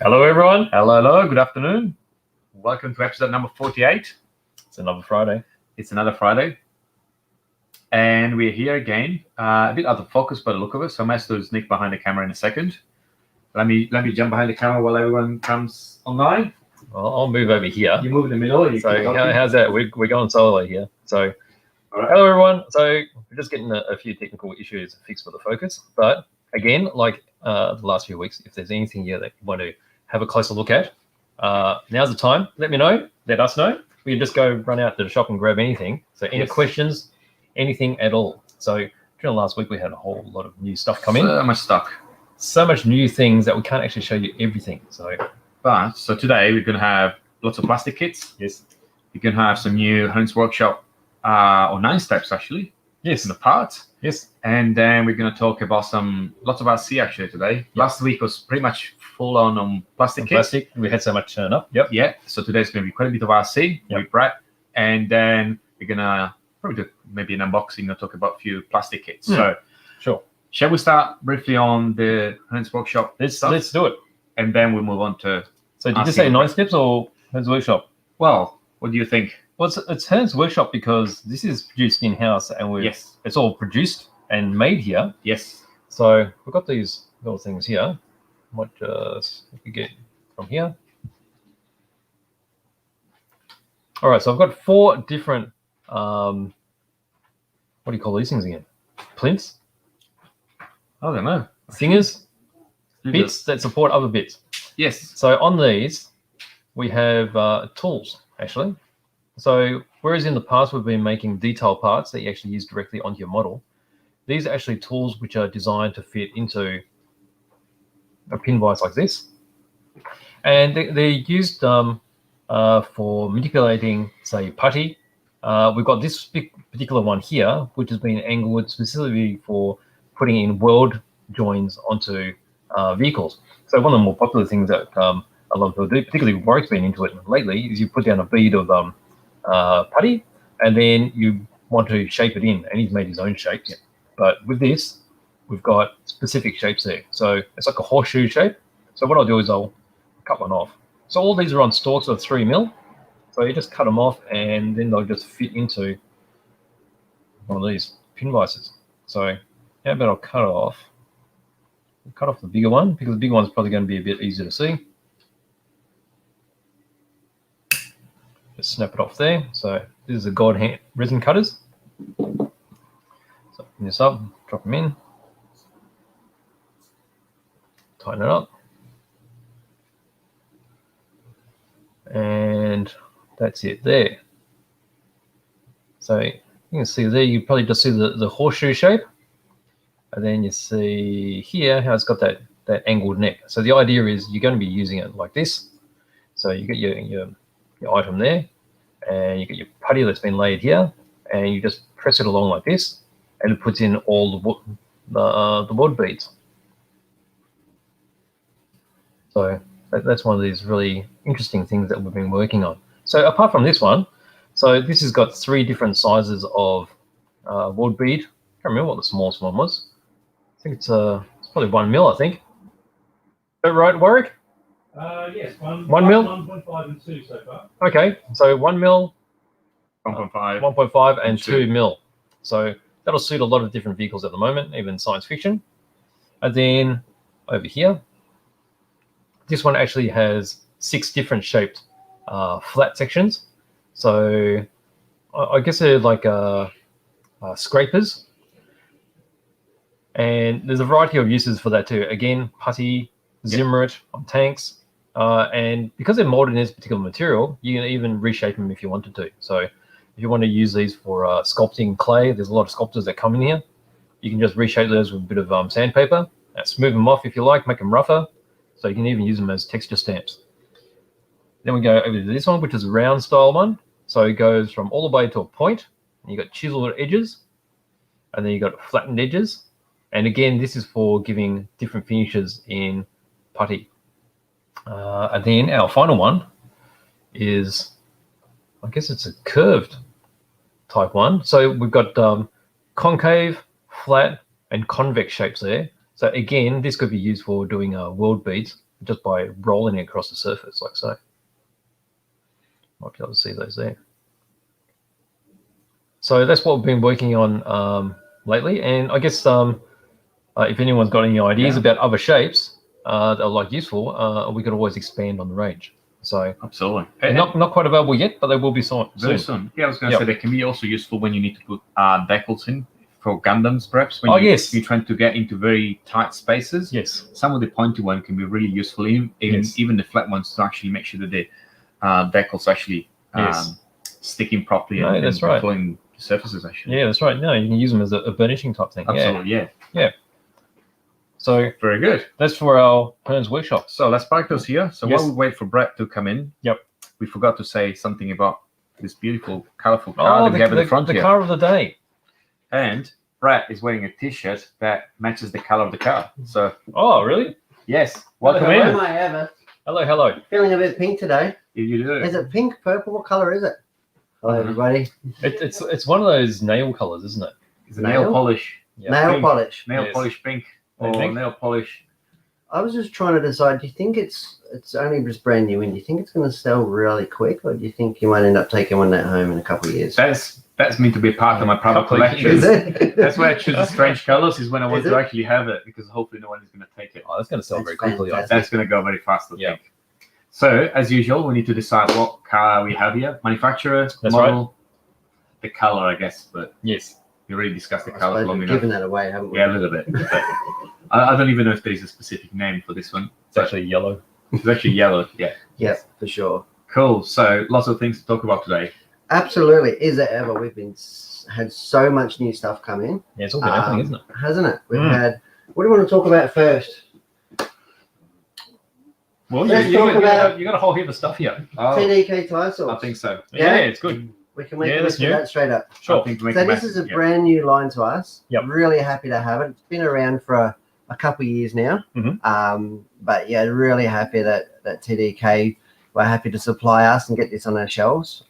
Hello, everyone. Hello, good afternoon. Welcome to episode number 48. It's another Friday. It's another Friday. And we're here again, a bit out of focus by the look of it. So I might lose Nick behind the camera in a second. Let me jump behind the camera while everyone comes online. Well, I'll move over here. You move in the middle. So how's that? We're going solo here. So all right. Hello, everyone. So we're just getting a few technical issues fixed for the focus. But again, like the last few weeks, if there's anything here that you want to have a closer look at, now's the time. Let me know. Let us know. We can just go run out to the shop and grab anything. So any questions, anything at all. So during last week, we had a whole lot of new stuff come in. So much stuff. So much new things that we can't actually show you everything. So today we're going to have lots of plastic kits. Yes. You're going to have some new Hearns Workshop, or 9 steps actually. Yes. In the parts. Yes. And then we're going to talk about lots of RC actually today. Yep. Last week was pretty much full on plastic kits. Plastic. We had so much turn up. Yep. Yeah. So today's going to be quite a bit of RC with Brett. And then we're going to probably do maybe an unboxing or talk about a few plastic kits. So sure. Shall we start briefly on the Hearns Workshop? Let's do it. And then we'll move on to... So did you say 9 steps or Hearns Workshop? Well, what do you think? Well, it's Hearns Workshop because this is produced in-house and it's all produced and made here. Yes. So we've got these little things here. Might just get from here. All right, so I've got 4 different, what do you call these things again? Plinths? I don't know. Singers? Bits that support other bits. Yes. So on these, we have tools, actually. So whereas in the past we've been making detail parts that you actually use directly onto your model, these are actually tools which are designed to fit into a pin vise like this. And they're used for manipulating, say, putty. We've got this particular one here, which has been angled specifically for putting in weld joins onto vehicles. So one of the more popular things that I love to do, particularly Warwick's been into it lately, is you put down a bead of putty, and then you want to shape it in, and he's made his own shapes. Yeah. But with this, we've got specific shapes there. So it's like a horseshoe shape. So what I'll do is I'll cut one off. So all these are on stalks of 3 mil. So you just cut them off, and then they'll just fit into one of these pin vices. So how about I'll cut it off. Cut off the bigger one, because the bigger one's probably going to be a bit easier to see. Just snap it off there. So this is the God hand resin cutters. So open this up, drop them in, tighten it up, and that's it there. So you can see there, you probably just see the horseshoe shape, and then you see here how it's got that angled neck. So the idea is you're going to be using it like this. So you get your item there, and you get your putty that's been laid here, and you just press it along like this, and it puts in all the wood beads. So that's one of these really interesting things that we've been working on. So apart from this one, so this has got 3 different sizes of wood bead. I can't remember what the smallest one was. I think it's probably 1 mil, I think. Is that right, Warwick? Yes, 1 mil? 1.5 and 2 so far. Okay, so 1 mil, 1.5, 1.5 and 2 mil. So that'll suit a lot of different vehicles at the moment, even science fiction. And then over here, this one actually has 6 different shaped flat sections. So I guess they're like scrapers. And there's a variety of uses for that too. Again, putty, Zimmerit on tanks. And because they're molded in this particular material, you can even reshape them if you wanted to. So if you want to use these for sculpting clay, there's a lot of sculptors that come in here. You can just reshape those with a bit of sandpaper, smooth them off if you like, make them rougher. So you can even use them as texture stamps. Then we go over to this one, which is a round style one. So it goes from all the way to a point. And you got chiseled edges, and then you got flattened edges. And again, this is for giving different finishes in putty. And then our final one is, I guess it's a curved type one. So we've got concave, flat, and convex shapes there. So again, this could be used for doing weld beads. just by rolling it across the surface like so. Might be able to see those there. So that's what we've been working on lately, and I guess if anyone's got any ideas about other shapes that are like useful, we could always expand on the range. So absolutely. they're not quite available yet, but they will be soon. Very soon. Yeah, I was going to say they can be also useful when you need to put decals in for Gundams, perhaps. When you're trying to get into very tight spaces. Yes. Some of the pointy one can be really useful, even the flat ones, to actually make sure that the decals actually sticking properly and that's right. flowing surfaces actually. Yeah, that's right. No, you can use them as a burnishing type thing. Absolutely, yeah. So very good. That's for our Hearns Workshop. So let's park those here. So while we wait for Brett to come in, we forgot to say something about this beautiful, colorful car that we have in the front here. The car of the day. And Brett is wearing a T-shirt that matches the color of the car. So. Oh, really? Yes. Welcome in. Hello, Ever. Hello. Feeling a bit pink today. You do. Is it pink, purple? What color is it? Hello, everybody. It's one of those nail colors, isn't it? It's a nail polish. Nail polish. Nail polish pink. Or nail polish. I was just trying to decide, do you think it's only just brand new, and do you think it's going to sell really quick, or do you think you might end up taking one that home in a couple of years? That's meant to be part of my private collection. Is it? That's why I choose the strange colors, is when I want to actually have it, because hopefully no one is going to take it. Oh, that's going to sell very quickly. That's going to go very fast, I think. So, as usual, we need to decide what car we have here. Manufacturer, model, the color, I guess. But yes, we already discussed the color long enough. Given that away, haven't we? Yeah, a little bit. I don't even know if there is a specific name for this one. It's actually yellow. It's actually yellow, yeah. Yeah, for sure. Cool. So, lots of things to talk about today. Absolutely. Is it ever? We've had so much new stuff come in. Yeah, it's all been happening, isn't it? Hasn't it? We've had. What do you want to talk about first? Well, you got a whole heap of stuff here. TDK tyre source. I think so. Yeah, it's good. We can make that straight up. Sure. So this is a brand new line to us. Yep. Really happy to have it. It's been around for a couple of years now. But yeah, really happy that TDK were happy to supply us and get this on our shelves.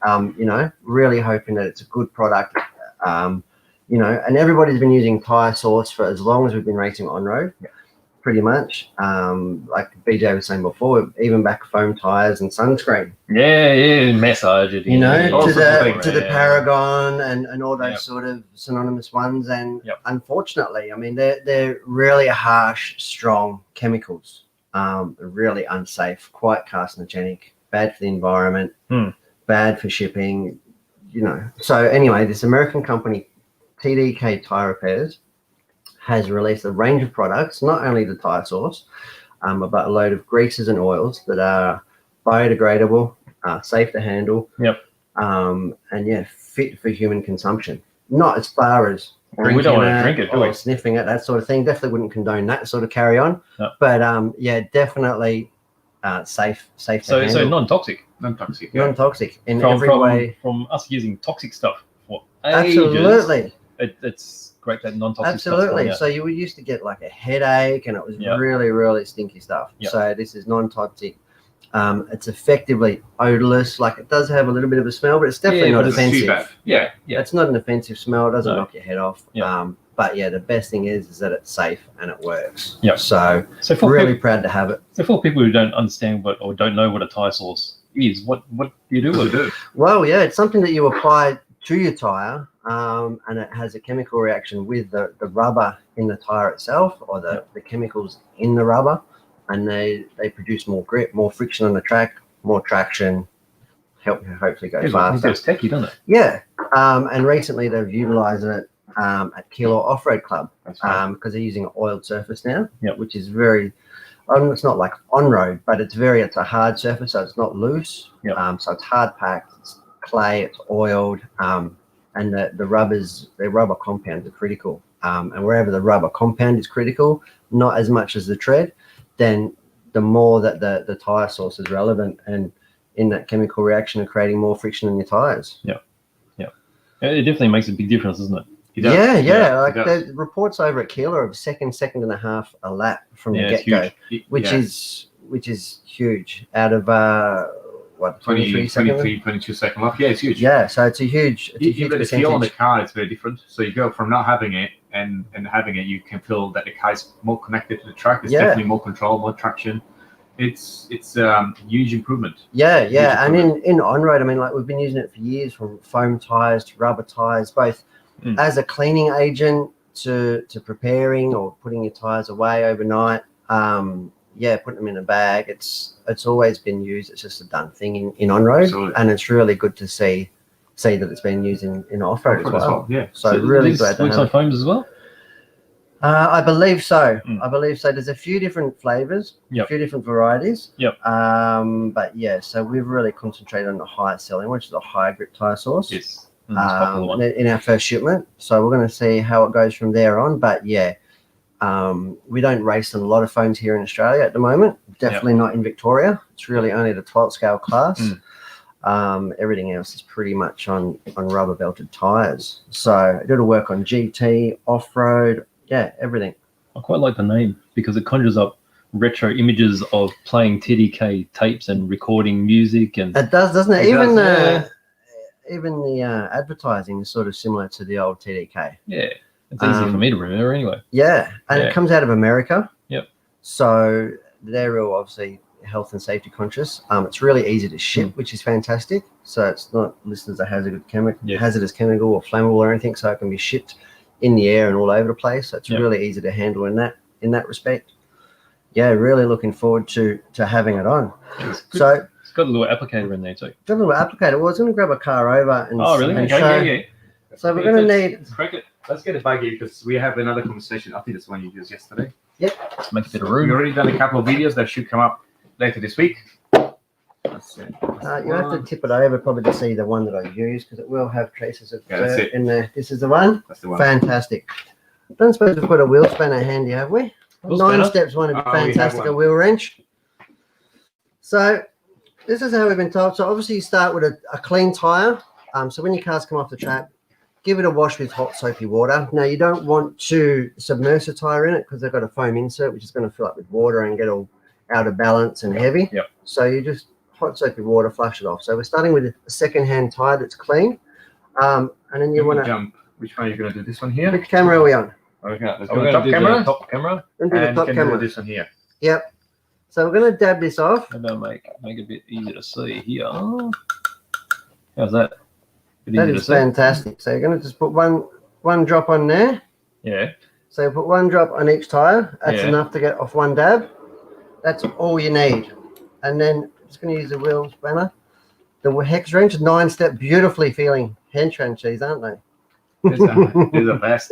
Really hoping that it's a good product. And everybody's been using tyre source for as long as we've been racing on road. Yeah. Pretty much, like BJ was saying before, even back foam tires and sunscreen. Yeah, massage it. To the Paragon and all those sort of synonymous ones. And unfortunately, I mean, they're really harsh, strong chemicals. Really unsafe, quite carcinogenic, bad for the environment, bad for shipping. So anyway, this American company, TDK Tire Repairs, has released a range of products, not only the tire source, but a load of greases and oils that are biodegradable, safe to handle, and fit for human consumption. Not as far as we don't want to drink it, do we? Sniffing it, that sort of thing. Definitely wouldn't condone that sort of carry on. No. But definitely safe to handle. So non-toxic. Non-toxic in every way. From us using toxic stuff for ages. Absolutely. It's great that non-toxic Absolutely. stuff. So you used to get like a headache, and it was really, really stinky stuff. So this is non-toxic. It's effectively odorless. Like, it does have a little bit of a smell, but it's definitely not offensive. Yeah. It's not an offensive smell. It doesn't knock your head off. But yeah, the best thing is that it's safe and it works. So really proud to have it. So for people who don't understand or don't know what a tire source is, what do you do with it? Well, yeah, it's something that you apply to your tire, and it has a chemical reaction with the rubber in the tire itself, or the chemicals in the rubber, and they produce more grip, more friction on the track, more traction, hopefully go faster. It's techy, doesn't it? Yeah, and recently they've utilised it at Keilor Off-Road Club, because they're using an oiled surface now, which is very, it's not like on-road, but it's a hard surface, so it's not loose, so it's hard packed, it's clay, it's oiled, and the rubber compounds are critical, and wherever the rubber compound is critical, not as much as the tread, then the more that the tire source is relevant and in that chemical reaction of creating more friction in your tires. It definitely makes a big difference, doesn't it? Like the reports over at Keilor of second and a half a lap from the get-go, which is huge out of 22 second lap. Yeah, it's huge. Yeah, so it's a huge But the percentage. feel on the car is very different. So you go from not having it and having it, you can feel that the car is more connected to the track. There's definitely more control, more traction. it's huge improvement. Yeah, Huge yeah. And improvement. in on-road, I mean, like we've been using it for years, from foam tires to rubber tires, both as a cleaning agent to preparing or putting your tires away overnight. Yeah, putting them in a bag. It's always been used. It's just a done thing in on-road. Absolutely. And it's really good to see that it's been used in off-road as well. Yeah. So really this glad to works have on it. foams as well. I believe so. I believe so. There's a few different flavors, Yep. a few different varieties. Yep. But yeah, so we've really concentrated on the highest selling, which is a high grip tire source. Yes. Popular one. In our first shipment. So we're going to see how it goes from there on. But yeah, we don't race on a lot of foams here in Australia at the moment. Definitely not in Victoria. It's really only the 12 scale class. Everything else is pretty much on rubber belted tires. So it'll work on GT, off-road, yeah, everything. I quite like the name because it conjures up retro images of playing TDK tapes and recording music, and It does, doesn't it? It Even does, even the advertising is sort of similar to the old TDK. yeah, it's easy for me to remember anyway. Yeah, and Yeah. it comes out of America. Yep. So they're real obviously health and safety conscious. It's really easy to ship, which is fantastic. So it's not listed as a hazardous chemical or flammable or anything. So it can be shipped in the air and all over the place. So it's really easy to handle in that respect. Yeah, really looking forward to having it on. So It's got a little applicator in there too. got a little applicator. Well, I was going to grab a car over and Oh, really? and Okay, show. yeah. So we're going to need. Let's crack it. Let's get a buggy because we have another conversation. I think that's one you used yesterday. Let's make a bit of We've room. already done a couple of videos that should come up later this week. Let's see. You have to tip it over probably to see the one that I use because it will have traces of Yeah, that's dirt it. in there. This is the one. That's the one. Fantastic. Don't suppose we've got a wheel spanner handy, have we? Wheel 9 spanner? steps one would be Oh, we have fantastic. A one. wheel wrench. So this is how we've been told. So obviously you start with a clean tire. So when your cars come off the track, give it a wash with hot soapy water. Now you don't want to submerge the tire in it because they've got a foam insert which is going to fill up with water and get all out of balance and heavy. Yep. So you just hot soapy water, flush it off. So we're starting with a second-hand tire that's clean. And then you want to jump. Which one are you going to do? This one here? which camera are we on? Okay, let's We're go going top to do camera. the top camera. We're going to do And the we top can camera. do this one here. Yep. So we're going to dab this off. Maybe I'll make it a bit easier to see here. How's that? Bit That easier is to see. fantastic. So you're going to just put one drop on there. Yeah. So put one drop on each tire. That's Yeah. enough to get off one dab. That's all you need. And then just going to use the wheel spanner. The hex wrench, 9-step, beautifully feeling hand wrench these, aren't they? These are the best.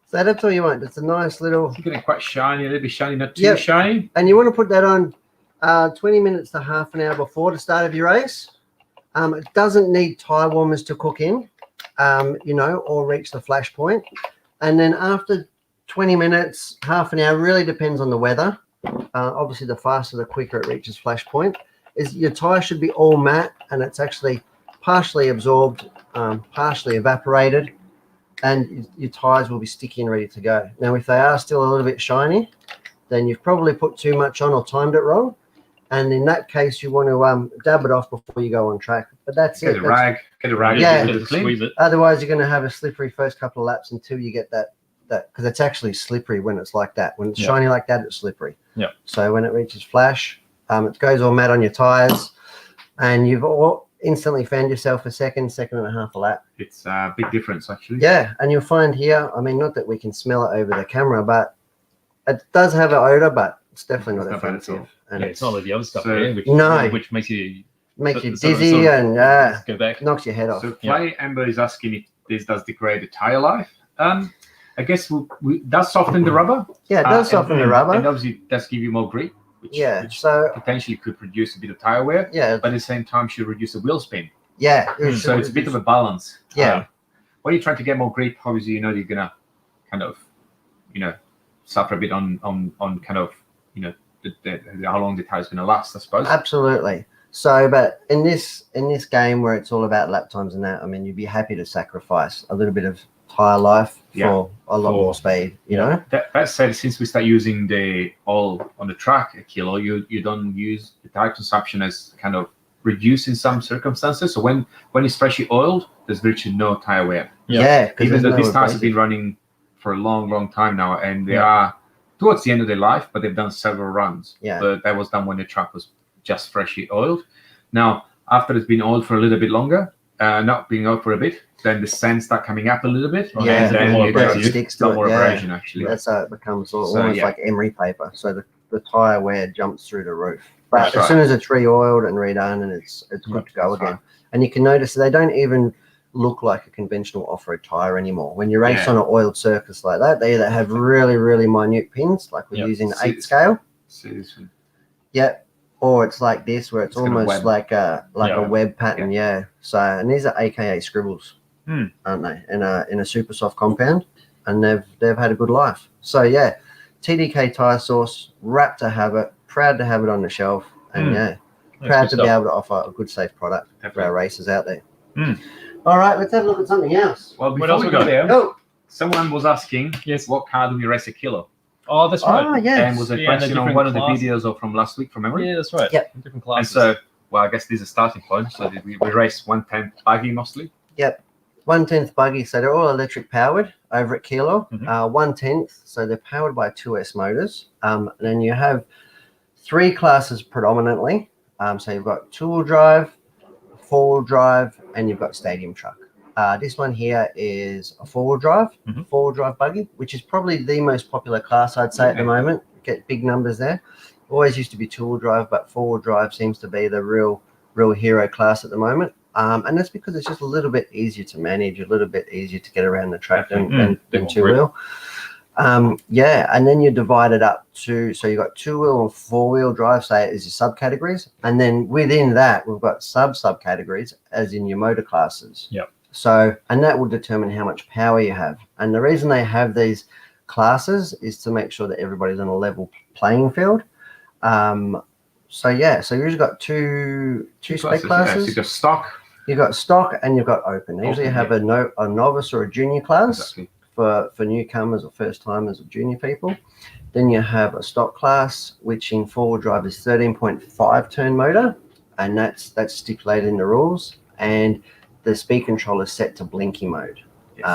So that's all you want. It's a nice little. It's getting quite shiny, a little bit shiny, not too Yep. shiny. And you want to put that on 20 minutes to half an hour before the start of your race. It doesn't need tire warmers to cook in, or reach the flash point. And then after 20 minutes, half an hour, really depends on the weather. Obviously, the faster, the quicker it reaches flash point. Is your tire should be all matte and it's actually partially absorbed, partially evaporated, and your tires will be sticky and ready to go. Now, if they are still a little bit shiny, then you've probably put too much on or timed it wrong. And in that case, you want to dab it off before you go on track. But that's Get it. a rag. Get a rag. Yeah. Get it clean. Squeeze it. Otherwise, you're going to have a slippery first couple of laps until you get that because it's actually slippery when it's like that. When it's shiny like that, it's slippery. Yeah. So when it reaches flash, it goes all matte on your tires, and you've all instantly found yourself a second and a half a lap. It's a big difference, actually. Yeah, and you'll find here, I mean, not that we can smell it over the camera, but it does have an odor, but it's definitely not It's not bad at offensive. all. And Yeah, it's not like the other stuff So- there, which makes you makes you sort of- dizzy and go back. knocks your head off. So Play Amber is asking if this does degrade the tire life. I guess does soften the rubber. Yeah, it does soften the rubber. And obviously it does give you more grip, which So potentially could reduce a bit of tire wear, yeah, but at the same time should reduce the wheel spin. yeah. So it's a bit of a balance. Yeah. When you're trying to get more grip, obviously you're gonna kind of, suffer a bit on kind of, how long the tire's gonna last, I suppose. Absolutely. So, but in this game where it's all about lap times and that, I mean, you'd be happy to sacrifice a little bit of tire life for a lot more speed, you know? That said, since we start using the all on the track a kilo, you don't use the tire consumption as kind of reduced in some circumstances. So when it's freshly oiled, there's virtually no tire wear. Yeah. Even though there's these no tires have been abrasive. running for a long time now, and they are towards the end of their life, but they've done several runs. Yeah. But that was done when the truck was just freshly oiled. Now, after it's been oiled for a little bit longer, not being oiled for a bit, then the sand start coming up a little bit. Yeah, and then more you get abrasive. Sticks some to it, more yeah. abrasion, actually. That's how it becomes almost yeah. like emery paper. So the tire wear jumps through the roof. But That's as right. soon as it's re-oiled and redone, and it's good to go That's again. right. And you can notice they don't even look like a conventional off-road tire anymore. When you race Yeah. on an oiled surface like that, they either have really, really minute pins, like we're Yep. using See 8 this scale. See this one? Yep. Or it's like this, where it's It's got a almost web. like a Yeah. web pattern. Yeah. So, and these are AKA scribbles, aren't they? In a super soft compound, and they've had a good life. So yeah, TDK tire source, wrapped to have it, proud to have it on the shelf, and yeah, proud to be able to offer a good, safe product for our racers out there. All right, let's have a look at something else. Well, What before else we we go got? there, Oh, someone was asking, Yes. what car do we race a kilo? Oh, that's right. oh yeah. And was a Yeah, and the question on different one of the classes. videos or from last week from memory. Yeah, that's right. Yep. Different And classes. so, well, I guess this is a starting point. So we race 110 buggy mostly. 1/10 buggy, so they're all electric powered over at Kilo. Mhm. 1/10, so they're powered by 2S motors. And then you have 3 classes predominantly. So you've got 2-wheel drive, 4-wheel drive, and you've got stadium truck. This one here is a 4-wheel drive, Mhm. 4-wheel drive buggy, which is probably the most popular class I'd say at the Okay. moment. Get big numbers there. Always used to be 2-wheel drive, but 4-wheel drive seems to be the real hero class at the moment. And that's because it's just a little bit easier to manage, a little bit easier to get around the track than Bit more 2-wheel. Yeah, and then you divide it up to, so you've got 2-wheel and 4-wheel drive, say it is your subcategories. And then within that, we've got subcategories, as in your motor classes. Yep. So, and that will determine how much power you have. And the reason they have these classes is to make sure that everybody's on a level playing field. So yeah, so you've usually got two spec Yeah, classes. so you've got stock. You've got stock and you've got open. They usually Open, have a novice or a junior class Exactly. for newcomers or first timers or junior people. Then you have a stock class, which in 4-wheel drive is 13.5 turn motor, and that's stipulated in the rules. And the speed control is set to blinky mode. Yes.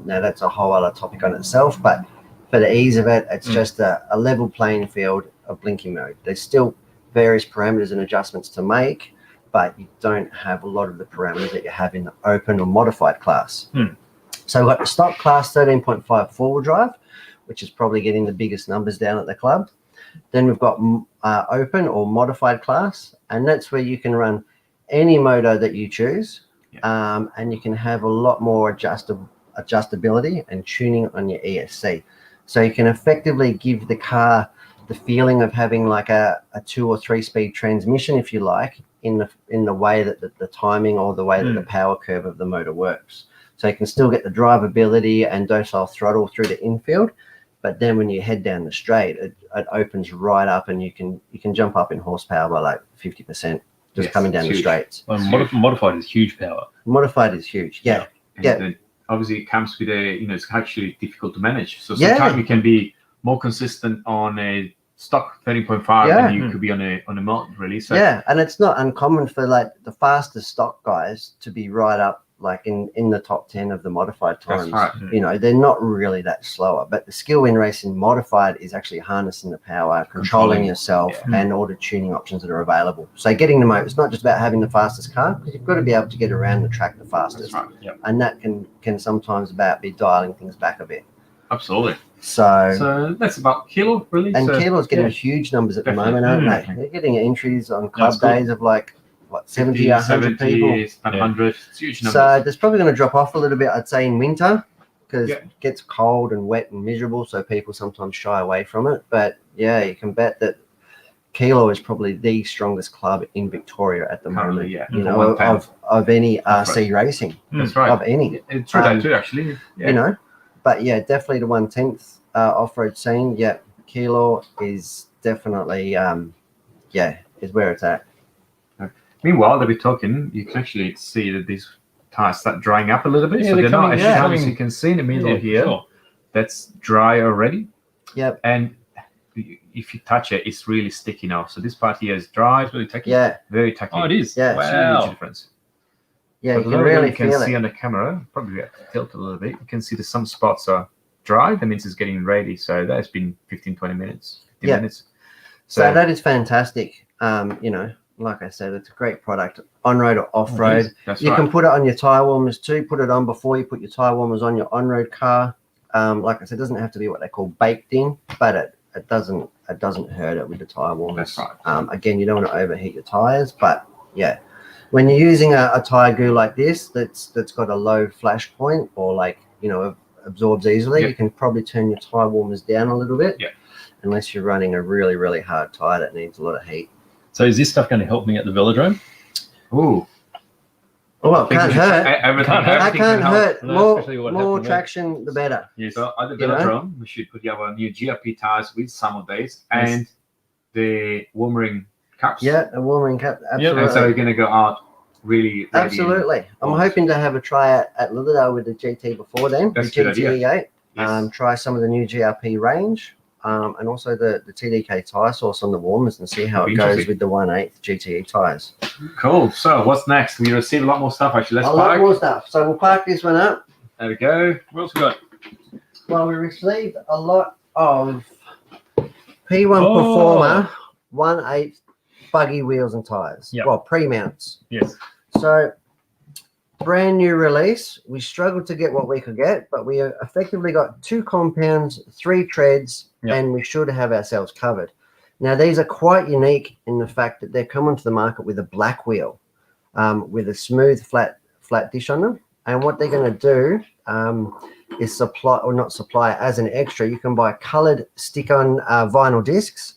Now that's a whole other topic on itself, but for the ease of it, it's just a level playing field of blinky mode. There's still various parameters and adjustments to make, but you don't have a lot of the parameters that you have in the open or modified class. So we've got the stock class 13.5 4-wheel drive, which is probably getting the biggest numbers down at the club. Then we've got open or modified class, and that's where you can run any motor that you choose, and you can have a lot more adjustability and tuning on your ESC. So you can effectively give the car the feeling of having like a 2 or 3 speed transmission, if you like, in the way that the timing or the way that the power curve of the motor works. So you can still get the drivability and docile throttle through the infield, but then when you head down the straight, it opens right up, and you can jump up in horsepower by like 50% just coming down the straights. Well, modified is huge power. Modified is huge. Yeah. And obviously, it comes with it's actually difficult to manage. So sometimes you can be more consistent on a stock 13.5 than you could be on a mod release. So yeah, and it's not uncommon for like the fastest stock guys to be right up like in the top 10 of the modified times. That's right. You know, they're not really that slower, but the skill in racing modified is actually harnessing the power, controlling yourself, and all the tuning options that are available. So getting the motor, it's not just about having the fastest car, because you've got to be able to get around the track the fastest. That's right. And that can sometimes be dialing things back a bit. Absolutely. So that's about Kilo, really. and so, Kilo's getting huge numbers at the moment, aren't they? They're getting entries on club days of like, what, 70, 100 people. 100. It's huge numbers. So that's probably going to drop off a little bit, I'd say, in winter, because it gets cold and wet and miserable, so people sometimes shy away from it. But yeah, you can bet that Kilo is probably the strongest club in Victoria at the moment. Yeah. You know, of any RC racing. That's right. Of any. It's true that too, actually. Yeah. You know, but yeah, definitely the 1/10 off-road scene. Yeah, Kilo is definitely, is where it's at. Meanwhile, that we're talking, you can actually see that these tires start drying up a little bit. Yeah, so they're not as coming- as you can see in the middle Yeah, here. sure. That's dry already. Yep. And if you touch it, it's really sticky now. So this part here is dry, it's really tacky. Yeah. Very tacky. Oh, it is. Yeah. It's a huge Wow. difference. Yeah, But you can although really you can feel see it. on the camera, probably have to tilt a little bit. You can see that some spots are dry, that means it's getting ready. So that's been 15-20 minutes. 15 Yeah. minutes. So that is fantastic. You know, like I said, it's a great product, on-road or off-road. That's You right. can put it on your tyre warmers too. Put it on before you put your tyre warmers on your on-road car. Like I said, it doesn't have to be what they call baked in, but it doesn't hurt it with the tyre warmers. That's right. Again, you don't want to overheat your tyres, but yeah, when you're using a tyre goo like this, that's got a low flash point, or like, you know, absorbs easily, you can probably turn your tyre warmers down a little bit. Yeah. Unless you're running a really, really hard tyre that needs a lot of heat. So is this stuff going to help me at the velodrome? Ooh. Well, it can't hurt. That can't hurt. No, especially what More happened there. traction, the better. Yeah, so at the velodrome, we should put our new GRP tires with some of these Yes. and the warming cups. Yeah, a warming cap. Absolutely. And so we're going to go out really ready. Absolutely. I'm hoping to have a try at Lilydale with the GT before then, That's the a good idea. GT8. Yes. Try some of the new GRP range, and also the TDK tyre source on the warmers, and see how That'd it be goes interesting. with the 1/8 GTE tyres. Cool. So what's next? We received a lot more stuff actually. Let's A lot park. more stuff. So we'll park this one up. There we go. What else we got? Well, we received a lot of P1 Oh. Performer 1/8 buggy wheels and tyres. Yep. Well, pre-mounts. Yes. So, brand new release. We struggled to get what we could get, but we effectively got 2 compounds, 3 treads, Yep. and we should have ourselves covered. Now, these are quite unique in the fact that they're coming to the market with a black wheel, with a smooth, flat dish on them. And what they're going to do is supply, or not supply, as an extra, you can buy coloured stick-on vinyl discs,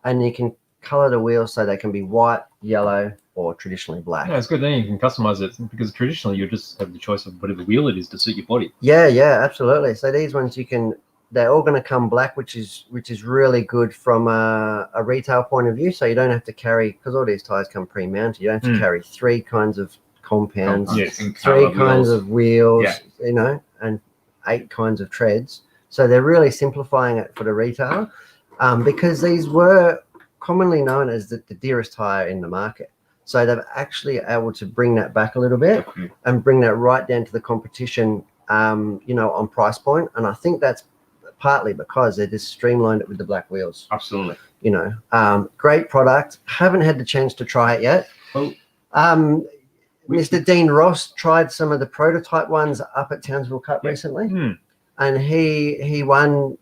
and you can colour the wheels so they can be white, yellow, or traditionally black. Yeah, it's good. Then you can customize it, because traditionally you just have the choice of whatever wheel it is to suit your body. Yeah, absolutely. So these ones they're all going to come black, which is really good from a retail point of view. So you don't have to carry, because all these tires come pre-mounted, you don't have to carry 3 kinds of compounds, Yes. And 3 colour kinds wheels. of wheels, Yeah. you know, and 8 kinds of treads. So they're really simplifying it for the retailer, because these were commonly known as the dearest tire in the market. So they've actually able to bring that back a little bit and bring that right down to the competition, you know, on price point. And I think that's partly because they just streamlined it with the black wheels. Absolutely. You know, great product. Haven't had the chance to try it yet. Oh. Mr. Dean Ross tried some of the prototype ones up at Townsville Cup recently, and he won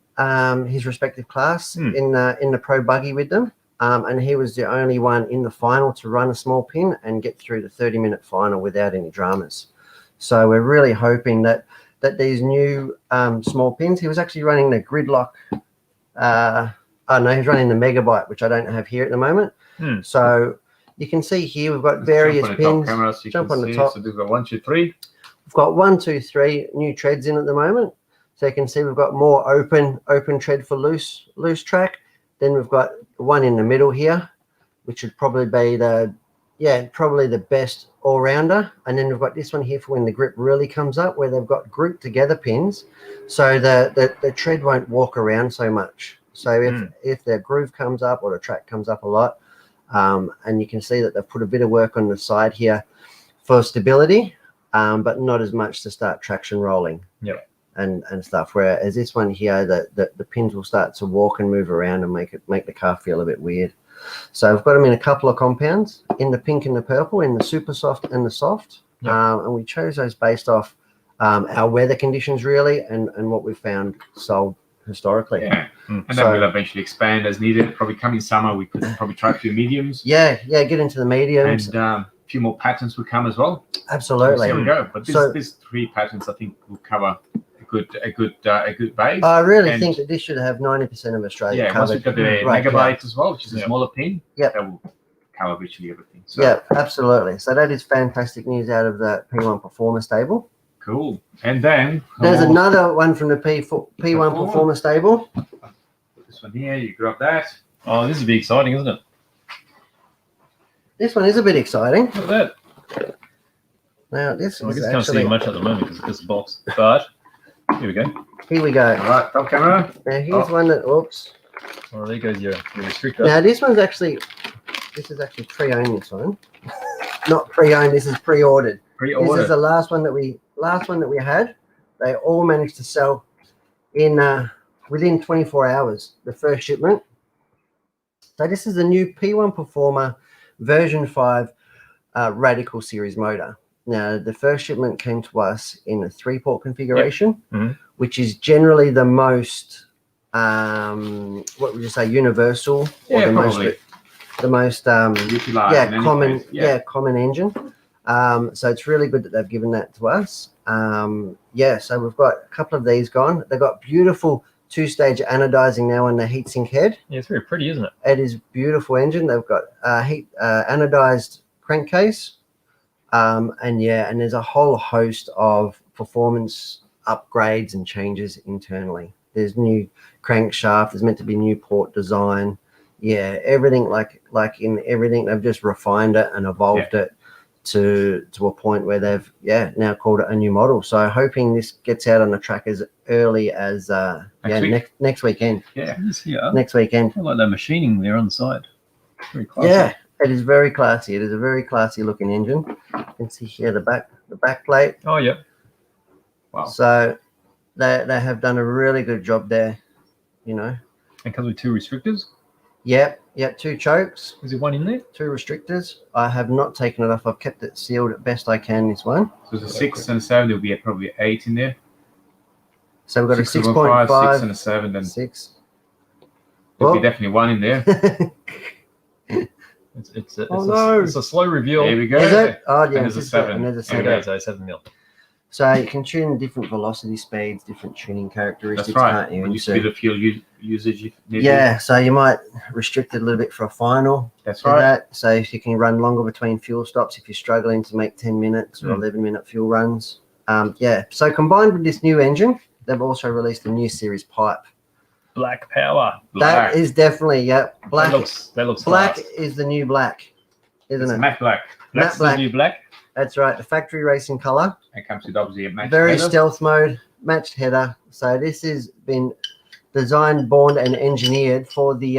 his respective class in the pro buggy with them. And he was the only one in the final to run a small pin and get through the 30-minute final without any dramas. So we're really hoping that these new small pins, he was actually running the Gridlock, he's running the Megabyte, which I don't have here at the moment. So you can see here we've got various pins. Jump on the top. So we've got 1, 2, 3. We've got 1, 2, 3 new treads in at the moment. So you can see we've got more open tread for loose track. Then we've got one in the middle here, which would probably be probably the best all-rounder. And then we've got this one here for when the grip really comes up, where they've got grouped together pins, so the tread won't walk around so much. So if the groove comes up or the track comes up a lot, and you can see that they've put a bit of work on the side here for stability, but not as much to start traction rolling. Yep. And stuff. Whereas this one here, the pins will start to walk and move around and make the car feel a bit weird. So I've got them in a couple of compounds, in the pink and the purple, in the super soft and the soft. Yep. And we chose those based off our weather conditions really, and what we found sold historically. Yeah. And then So- we'll eventually expand as needed. Probably coming summer, we could probably try a few mediums. Yeah, get into the mediums. And a few more patterns will come as well. Absolutely. There we go. But So- these 3 patterns, I think, will cover a good base. I really And- think that this should have 90% of Australia Yeah, once covered. we've got the Right, Megabyte as well, which is a Yeah. smaller pin, Yep. that will cover virtually everything. So Yeah, absolutely. So that is fantastic news out of the P1 Performer stable. cool. And then There's another one from the P1 Performer stable. this one here, you grab that. Oh, this would be exciting, isn't it? This one is a bit exciting. Look at that. Now this I is just can't see actually, much at the moment because it's just a box. But here we go. here we go. All right, top camera. Now here's Oh. one that, oops. Oh, there goes your restrictor. Now this is actually pre-owned, this one. Not pre-owned, this is pre-ordered. This is Pre-order. the last one that we had. They all managed to sell in within 24 hours, the first shipment. So this is a new P1 Performer version 5 Radical Series motor. Now, the first shipment came to us in a 3-port configuration, which is generally the most, what would you say, universal, or the most common engine. So it's really good that they've given that to us. So we've got a couple of these gone. They've got beautiful 2-stage anodizing now on the heatsink head. Yeah, it's very pretty, isn't it? It is beautiful engine. They've got anodized crankcase. And there's a whole host of performance upgrades and changes internally. There's new crankshaft. There's meant to be new port design. Yeah, everything like in everything, they've just refined it and evolved it to a point where they've now called it a new model. So hoping this gets out on the track as early as next weekend. Yeah, next weekend. I like that machining there on the side. Very classy. Yeah, it is very classy. It is a very classy looking engine. You can see here the back plate. Oh yeah. Wow. So they have done a really good job there, you know. And comes with 2 restrictors. Yep, 2 chokes. Is there one in there? 2 restrictors. I have not taken it off. I've kept it sealed at best I can, this one. So there's a 6 and a 7. There'll be probably 8 in there. So we've got 6 a 6.5. 6 and a 7. Then 6. There'll be definitely 1 in there. It's a slow reveal. There we go. Is it? Oh, yeah. And there's a 7. And there's a 7. Okay, so 7 mil. So you can tune different velocity speeds, different tuning characteristics, That's right. can't you? When you So- speed of fuel usage, you need so you might restrict it a little bit for a final. That's for right. that. So if you can run longer between fuel stops, if you're struggling to make 10 minutes or 11-minute fuel runs. So combined with this new engine, they've also released a new series pipe. Black power. That is definitely, black. That looks Black class. is the new black, isn't It's it? matte black. That's black. the new black. That's right, the factory racing color. It comes with obviously a match. Very header. stealth mode, matched header. So this has been designed, born, and engineered for the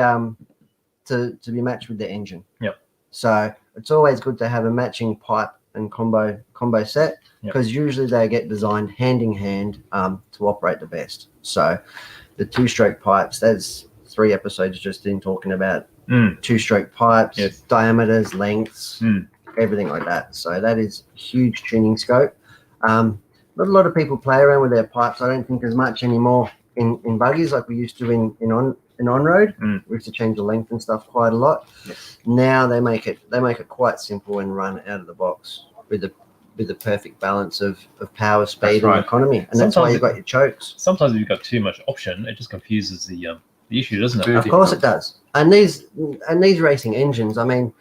to be matched with the engine. Yep. So it's always good to have a matching pipe and combo set, because usually they get designed hand in hand to operate the best. So the 2-stroke pipes, there's 3 episodes just in talking about 2-stroke pipes, diameters, lengths, everything like that. So that is huge tuning scope. Not a lot of people play around with their pipes. I don't think as much anymore in buggies like we used to in on-road. We used to change the length and stuff quite a lot. Yes. Now they make it quite simple and run out of the box with the perfect balance of power, speed, and economy. And that's why you've got your chokes. Sometimes if you've got too much option, it just confuses the issue, doesn't it? Of course it does. And these racing engines, I mean,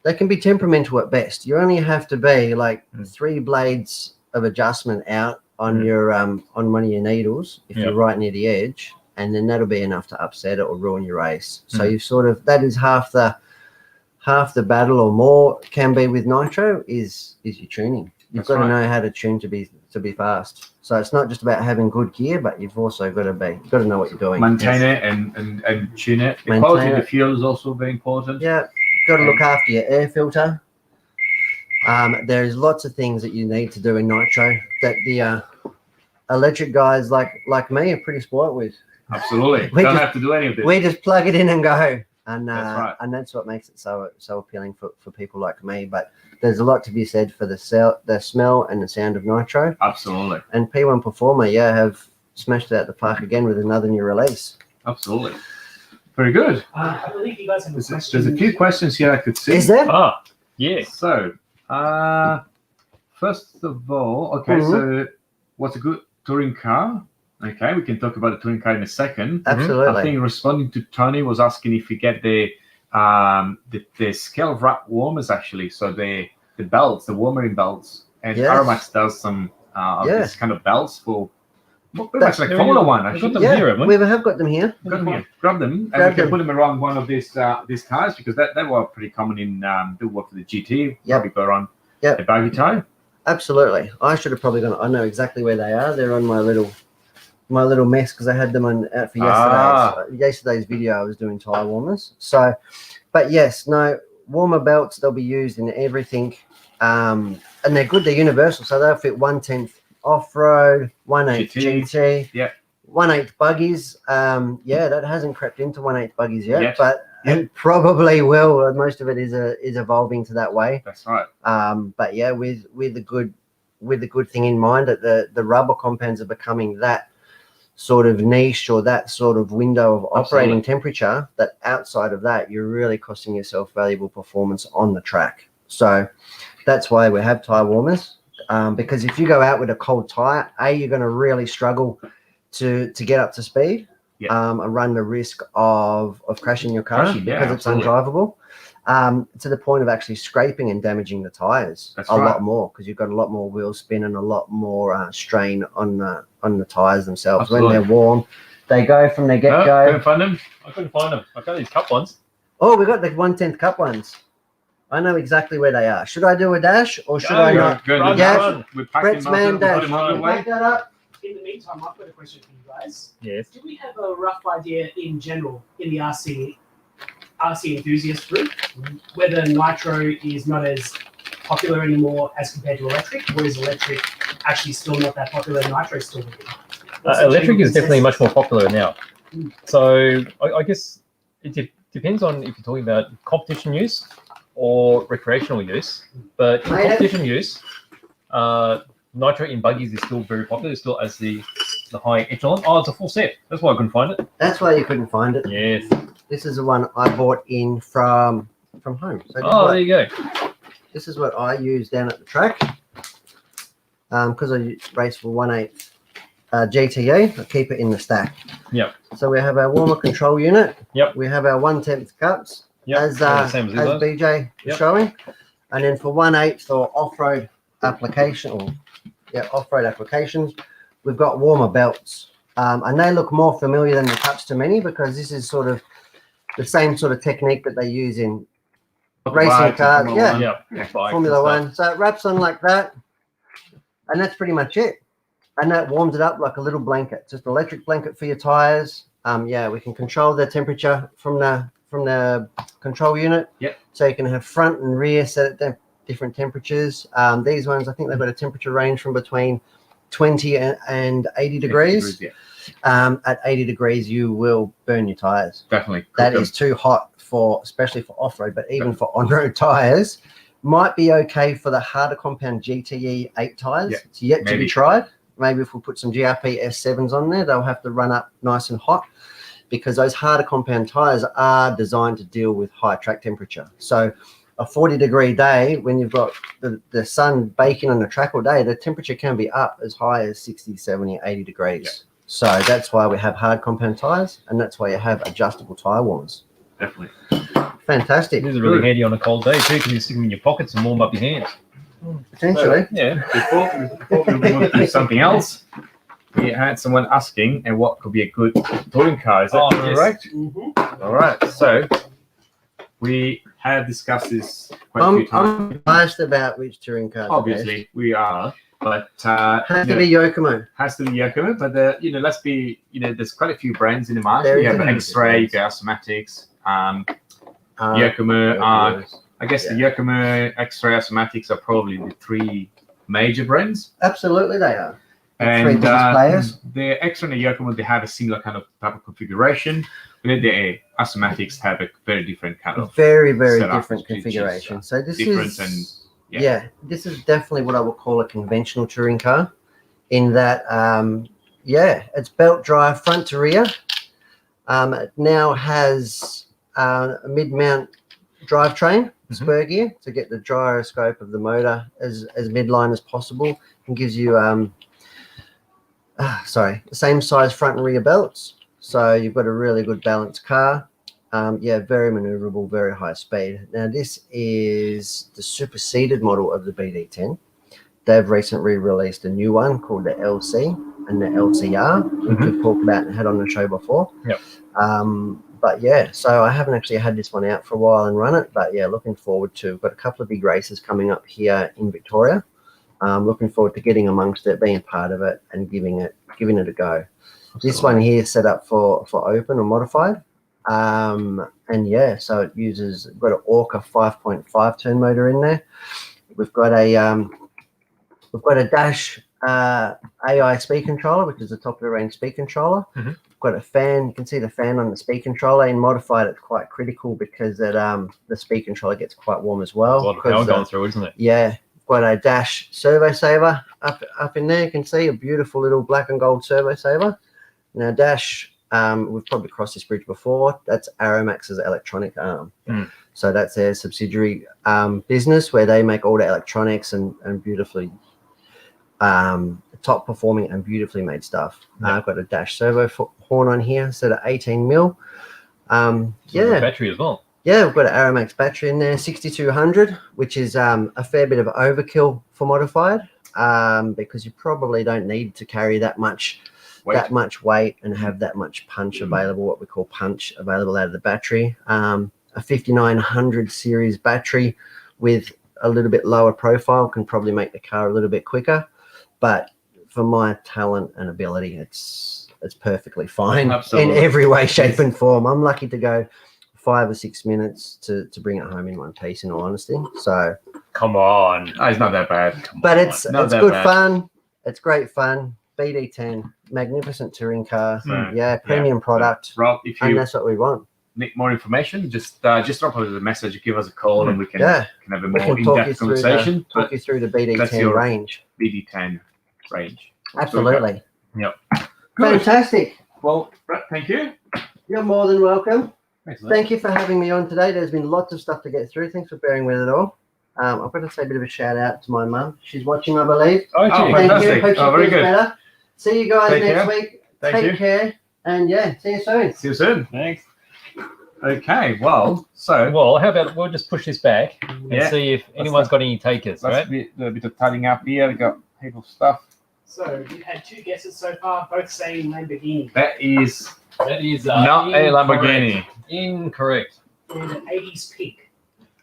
they can be temperamental at best. You only have to be like 3 blades of adjustment out on your on one of your needles if you're right near the edge, and then that'll be enough to upset it or ruin your race. So you sort of, that is half the battle or more can be with nitro is your tuning. You've got to know how to tune to be fast. So it's not just about having good gear, but you've also got to know what you're doing. Maintain it and tune it. The quality of the fuel is also very important. Yeah, got to look after your air filter. There's lots of things that you need to do in nitro that the electric guys like me are pretty spoiled with. Absolutely. We don't have to do any of this. We just plug it in and go. And and that's what makes it so appealing for people like me. But there's a lot to be said for the smell and the sound of nitro. Absolutely. And P1 Performer, have smashed it out the park again with another new release. Absolutely. Very good. I believe you guys have a question. There's a few questions here I could see. Is there? Ah, yeah. So, first of all, so what's a good touring car? Okay, we can talk about the touring car in a second. Absolutely. I think responding to Tony was asking if you get the scale wrap warmers actually. So the belts, the warming belts, and Aromax does some this kind of belts for pretty much like Formula One. Actually, we have got them here. Grab them, and we can put them around one of these tires because they were pretty common in they work for the GT. Probably go around a baggy tire. Absolutely. I should have probably gone. I know exactly where they are. They're on my little mess because I had them out for yesterday's video. I was doing tire warmers. So, but yes, warmer belts. They'll be used in everything, and they're good. They're universal, so they'll fit 1/10 off-road, 1/8 GT. Yeah. 1/8 buggies. Yeah, that hasn't crept into 1/8 buggies yet, Yet. but it probably will. Most of it is evolving to that way. That's right. But yeah, with the good thing in mind that the rubber compounds are becoming that sort of niche or that sort of window of operating temperature, that outside of that, you're really costing yourself valuable performance on the track. So that's why we have tire warmers. Because if you go out with a cold tire, you're going to really struggle to get up to speed. And run the risk of crashing your car because it's undrivable, to the point of actually scraping and damaging the tires lot more, because you've got a lot more wheel spin and a lot more strain on the tires themselves. Absolutely. When they're warm, they go from their get-go. Couldn't find them. I couldn't find them. I've got these cup ones. Oh, we got the 1/10 cup ones. I know exactly where they are. Should I do a dash or should I not? Yeah, we packed them dash. Pack that up. In the meantime, I've got a question for you guys. Yes. Do we have a rough idea in general in the RC enthusiast group whether nitro is not as popular anymore as compared to electric, or is electric actually still not that popular and nitro is still winning? Electric is definitely much more popular now. So I guess it depends on if you're talking about competition use or recreational use. But in competition use, nitro in buggies is still very popular. It's still as the high echelon. Oh, it's a full set. That's why I couldn't find it. That's why you couldn't find it. Yes. This is the one I bought in from home. So there you go. This is what I use down at the track. Because I race for 1/8 GTE, I keep it in the stack. Yep. So we have our warmer control unit. Yep. We have our 1/10 cups. Yep. As BJ was Yep. showing. And then for 1/8 or off-road application, off-road applications, we've got warmer belts. And they look more familiar than the cups to many, because this is sort of the same sort of technique that they use in racing cars. Formula One. So it wraps on like that, and that's pretty much it. And that warms it up like a little blanket, just an electric blanket for your tires. We can control the temperature from the control unit. Yep. So you can have front and rear set at different temperatures. These ones, I think they've got a temperature range from between 20 and 80 degrees. At 80 degrees, you will burn your tires. Definitely. That is too hot especially for off-road, but even for on-road tires. Might be okay for the harder compound GTE 8 tires. It's yet to be tried. Maybe if we put some GRP S7s on there, they'll have to run up nice and hot, because those harder compound tires are designed to deal with high track temperature. So a 40-degree day, when you've got the sun baking on the track all day, the temperature can be up as high as 60, 70, 80 degrees. Yeah. So that's why we have hard compound tires, and that's why you have adjustable tire warmers. Definitely. Fantastic. These are really handy on a cold day too, because you stick them in your pockets and warm up your hands. Potentially. Before we move to something else, we had someone asking, and what could be a good touring car? Is that correct? Yes. Mm-hmm. All right. So we have discussed this quite a few times. I'm biased about which touring car. Obviously, we are. But has to be Yokomo. Has to be Yokomo. But let's be. There's quite a few brands in the market. You have X-Ray, you have Asomatics, Yokomo. I guess the Yokomo, X-Ray, Asomatics are probably the three major brands. Absolutely, they are. And the X-Ray and the Yokomo, they have a similar kind of type of configuration. But the Asomatics have a very different kind of very different configuration. So this is this is definitely what I would call a conventional touring car, in that it's belt drive front to rear. It now has a mid-mount drivetrain, spur gear, to get the gyroscope of the motor as midline as possible, and gives you the same size front and rear belts. So you've got a really good balanced car. Very maneuverable, very high speed. Now this is the superseded model of the BD10. They've recently released a new one called the LC and the LCR, which we've talked about and had on the show before. Yep. So I haven't actually had this one out for a while and run it, but looking forward to. Got a couple of big races coming up here in Victoria. Looking forward to getting amongst it, being part of it, and giving it a go. This one here is set up for open or modified. So it uses, got an Orca 5.5 turn motor in there. We've got a dash AI speed controller, which is the top of the range speed controller. Mhm. Got a fan. You can see the fan on the speed controller. In modified, it's quite critical because the speed controller gets quite warm as well. A lot of power going through, isn't it? Yeah, got a dash servo saver up in there. You can see a beautiful little black and gold servo saver. Now dash, we've probably crossed this bridge before. That's Aeromax's electronic arm. So that's their subsidiary business where they make all the electronics and beautifully top performing and beautifully made stuff. I've got a dash servo horn on here instead of 18 mil. Yeah, battery as well. Yeah, we've got an Aeromax battery in there, 6200, which is a fair bit of overkill for modified because you probably don't need to carry that much weight and have that much punch available, what we call punch available out of the battery. A 5900 series battery with a little bit lower profile can probably make the car a little bit quicker, but for my talent and ability, it's perfectly fine. Absolutely. In every way, shape, and form. I'm lucky to go 5 or 6 minutes to bring it home in one piece, in all honesty. So come on, it's not that bad. But it's good fun. It's great fun. BD10, magnificent touring car. Premium product. Rob, and that's what we want. Need more information? Just drop us a message, give us a call, and we can have a more in-depth conversation. Talk you through the BD10 range. BD10 range. Absolutely. Yep. Good. Fantastic. Well, Brett, thank you. You're more than welcome. Thanks, thank you for having me on today. There's been lots of stuff to get through. Thanks for bearing with it all. I've got to say a bit of a shout out to my mum. She's watching, I believe. Oh, thank you. Hope she very feels good. better. See you guys next week. Take care. And see you soon. See you soon. Thanks. Okay, well, how about we'll just push this back and see if anyone's got any takers, right? A bit of tidying up here. We got heap of stuff. So we've had 2 guesses so far, both saying Lamborghini. That is not a Lamborghini. Incorrect. And an 80s pink.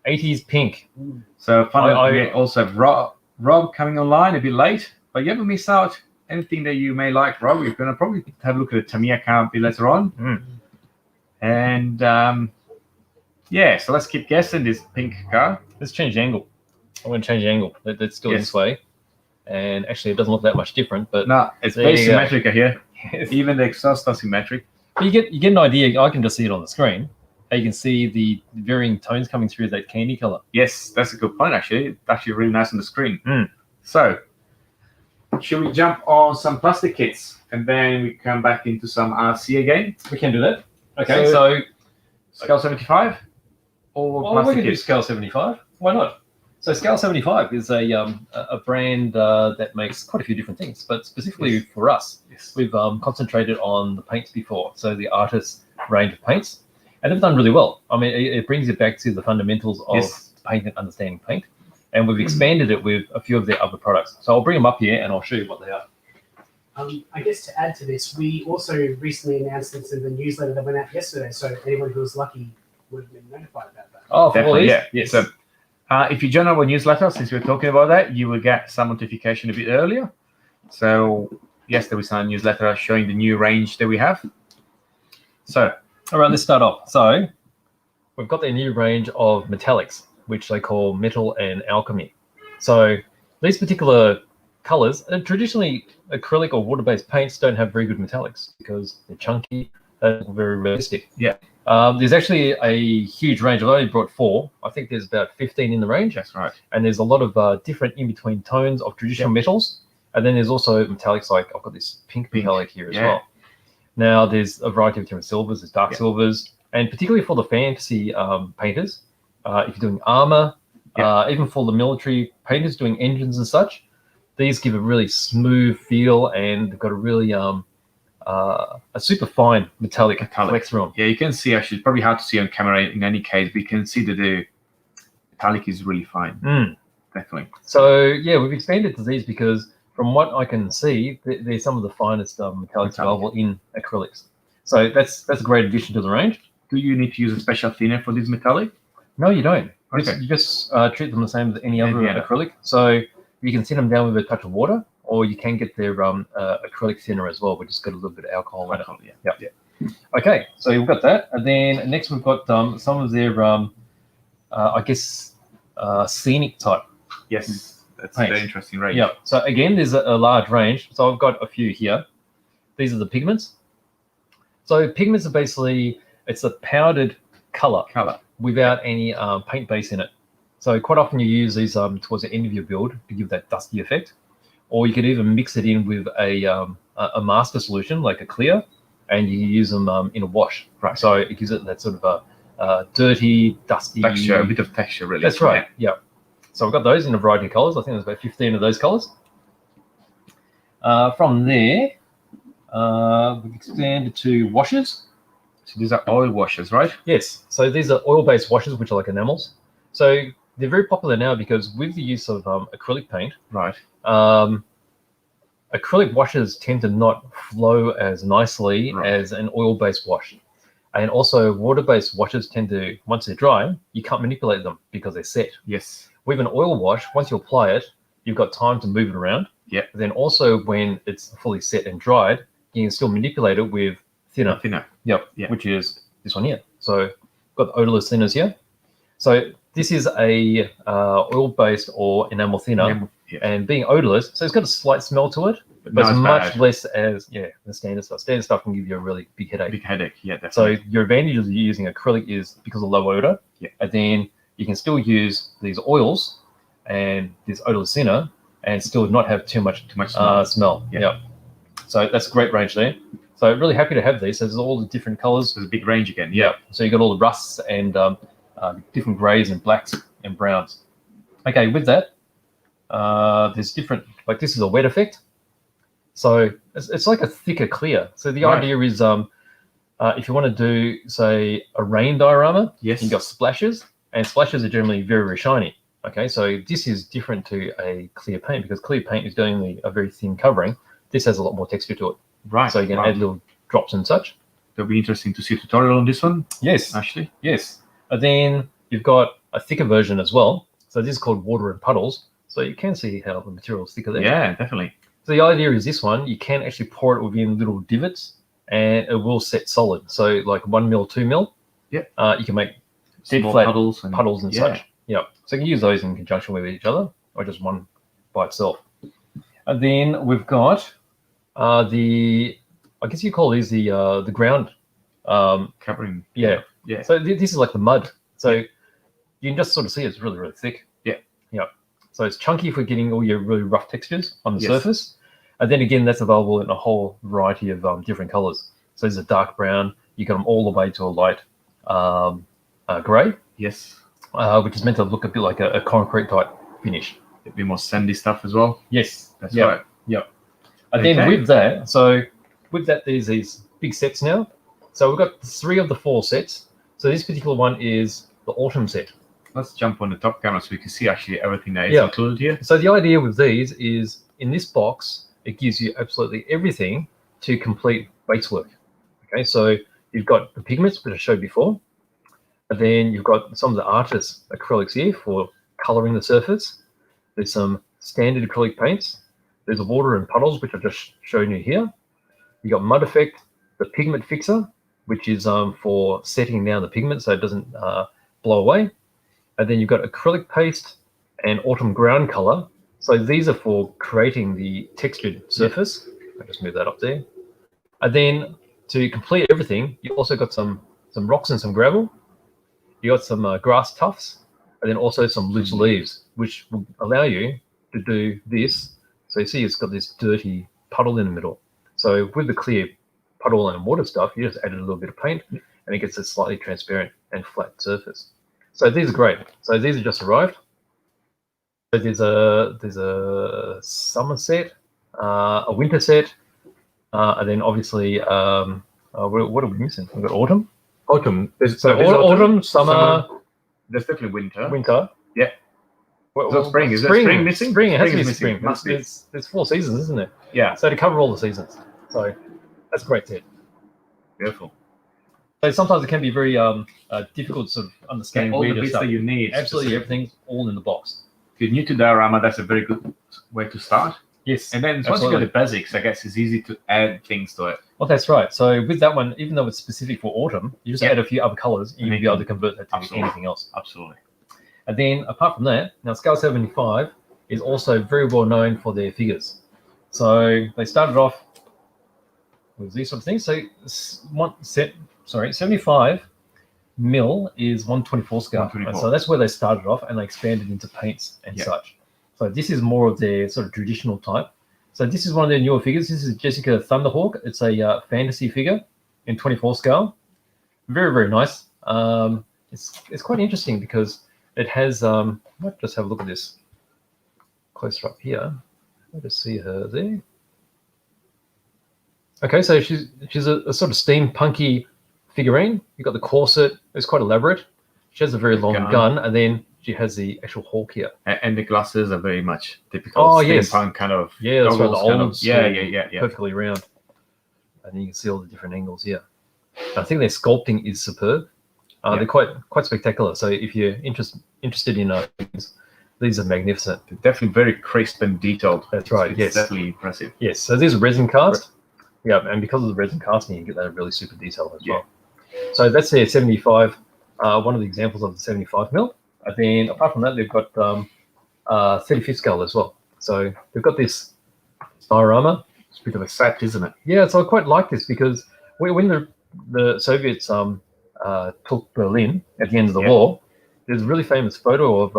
80s pink. So finally, we also have Rob coming online a bit late, but you haven't missed out anything that you may like, Rob. We're going to probably have a look at a Tamiya car a bit later on. And so let's keep guessing this pink car. Let's change the angle. I'm going to change the angle. Let's do it this way. And actually, it doesn't look that much different. But no, it's very symmetric here. Even the exhaust are symmetric. But you get an idea. I can just see it on the screen. You can see the varying tones coming through that candy color. Yes, that's a good point. Actually, it's actually really nice on the screen. So, should we jump on some plastic kits and then we come back into some RC again? We can do that. Okay, so scale 75 or plastic we can do kits? scale 75. Why not? So scale 75 is a brand that makes quite a few different things, but specifically for us, we've concentrated on the paints before. So the artist range of paints, and they've done really well. I mean, it brings it back to the fundamentals of paint and understanding paint, and we've expanded it with a few of their other products. So I'll bring them up here and I'll show you what they are. I guess to add to this, we also recently announced this in the newsletter that went out yesterday, so anyone who was lucky would have been notified about that. Oh, definitely, yes. So, if you join our newsletter, since we're talking about that, you will get some notification a bit earlier. So, yesterday we sent a newsletter showing the new range that we have. So, all right, let's start off. So, we've got the new range of metallics, which they call metal and alchemy. So, these particular colors, traditionally acrylic or water-based paints don't have very good metallics because they're chunky, they're very realistic. There's actually a huge range. I've only brought 4. I think there's about 15 in the range. That's right. And there's a lot of different in-between tones of traditional metals. And then there's also metallics, like I've got this pink metallic here as well. Now, there's a variety of different silvers. There's dark silvers. And particularly for the fantasy painters, if you're doing Armour, even for the military painters doing engines and such, these give a really smooth feel, and they've got a really a super fine metallic flex through them. Yeah, you can see, actually, it's probably hard to see on camera in any case, but you can see that the metallic is really fine. Definitely. So, we've expanded to these because from what I can see, they're some of the finest metallics available in acrylics. So that's a great addition to the range. Do you need to use a special thinner for this metallic? No, you don't. Okay. You just treat them the same as any other acrylic. So you can thin them down with a touch of water, or you can get their acrylic thinner as well, which has got a little bit of alcohol in it. Okay, so we've got that. And then next we've got some of their, scenic type. Yes. That's a very interesting range. Yeah. So again, there's a large range. So I've got a few here. These are the pigments. So pigments are basically, it's a powdered color without any paint base in it. So quite often you use these towards the end of your build to give that dusty effect, or you could even mix it in with a master solution like a clear, and you use them in a wash. Right. So it gives it that sort of a dirty, dusty texture, a bit of texture, really. That's right. Yeah. So I've got those in a variety of colors. I think there's about 15 of those colors. From there, we've expanded to washes. So these are oil washes, right? Yes. So these are oil-based washes, which are like enamels. So they're very popular now because with the use of acrylic paint, right? Acrylic washes tend to not flow as nicely as an oil-based wash. And also water-based washes tend to, once they're dry, you can't manipulate them because they're set. Yes. With an oil wash, once you apply it, you've got time to move it around. Yeah. Then also when it's fully set and dried, you can still manipulate it with thinner. Yep. Yeah. Which is this one here. So got the odorless thinners here. So this is a oil-based or enamel thinner, and being odorless, so it's got a slight smell to it, but it's much less as the standard stuff. Standard stuff can give you a really big headache. Yeah, definitely. So your advantage of using acrylic is because of low odor. Yeah. And then you can still use these oils and this odorless thinner and still not have too much smell. Yeah. So that's a great range there. So really happy to have these. So there's all the different colors. There's a big range again. Yeah. So you got all the rusts and different grays and blacks and browns. Okay, with that, there's different, like this is a wet effect. So it's like a thicker clear. So the idea is if you want to do, say, a rain diorama, you've got splashes, and splashes are generally very, very shiny. Okay, so this is different to a clear paint because clear paint is doing a very thin covering. This has a lot more texture to it. Right. So you can add little drops and such. It'll be interesting to see a tutorial on this one. Yes. Actually. Yes. And then you've got a thicker version as well. So this is called water and puddles. So you can see how the material is thicker there. Yeah, definitely. So the idea is this one, you can actually pour it within little divots and it will set solid. So like 1 mil, 2 mil. Yeah. You can make dead small flat puddles and such. Yeah. So you can use those in conjunction with each other or just one by itself. And then we've got I guess you call these the ground covering. Yeah. Yeah. So this is like the mud. So you can just sort of see it's really, really thick. Yeah. Yeah. So it's chunky for getting all your really rough textures on the surface. And then again, that's available in a whole variety of different colors. So there's a dark brown. You got them all the way to a light gray. Yes. Which is meant to look a bit like a concrete type finish. A bit more sandy stuff as well. Yes. That's right. Yep. And then with that, there's these big sets now. So we've got 3 of the 4 sets. So this particular one is the autumn set. Let's jump on the top camera so we can see actually everything that is included here. So the idea with these is in this box, it gives you absolutely everything to complete base work. Okay, so you've got the pigments, which I showed before. And then you've got some of the artist acrylics here for coloring the surface. There's some standard acrylic paints. There's the water and puddles, which I've just shown you here. You got mud effect, the pigment fixer, which is for setting down the pigment so it doesn't blow away. And then you've got acrylic paste and autumn ground color. So these are for creating the textured surface. I'll just move that up there. And then to complete everything, you also got some rocks and some gravel. You got some grass tufts, and then also some loose leaves, which will allow you to do this. So you see it's got this dirty puddle in the middle. So with the clear puddle and water stuff, you just added a little bit of paint and it gets a slightly transparent and flat surface. So these are great. So these have just arrived. So there's a summer set, a winter set, and then obviously what are we missing? We've got autumn. Autumn. There's autumn, summer. There's definitely winter. Winter. Yeah. Well, spring. Is spring missing? Spring. It has to be missing. spring. There's 4 seasons, isn't there? Yeah. So to cover all the seasons. So that's a great set. Beautiful. So sometimes it can be very difficult to sort of understand all where the bits start. that you need. Absolutely, everything's all in the box. If you're new to diorama, that's a very good way to start. Yes. And then once you got the basics, I guess it's easy to add things to it. Well, that's right. So with that one, even though it's specific for autumn, you just add a few other colors and you'll be able to convert that to anything else. Absolutely. And then apart from that, now scale 75, is also very well known for their figures. So they started off with these sort of things. So 75 mil is 1/24 scale. 1/24. And so that's where they started off, and they expanded into paints and such. So this is more of their sort of traditional type. So this is one of their newer figures. This is Jessica Thunderhawk. It's a fantasy figure in 24 scale. Very, very nice. It's quite interesting because it has. I might just have a look at this closer up here. I'll just see her there. Okay, so she's a sort of steampunky figurine. You've got the corset. It's quite elaborate. She has a very long gun, and then she has the actual hawk here. And the glasses are very much typical steampunk kind of. Yeah, that's right. The old school, yeah. Perfectly round. And you can see all the different angles here. I think their sculpting is superb. They're quite spectacular. So if you're interested in things, these are magnificent. They're definitely very crisp and detailed. That's right. It's definitely impressive. Yes. So these are resin cast. Yeah, and because of the resin casting, you get that really super detail as well. So that's their 75. One of the examples of the 75 mil. And then apart from that, they've got 35th scale as well. So they've got this diorama. It's a bit of a set, isn't it? Yeah, so I quite like this because when the Soviets took Berlin at the end of the war, there's a really famous photo of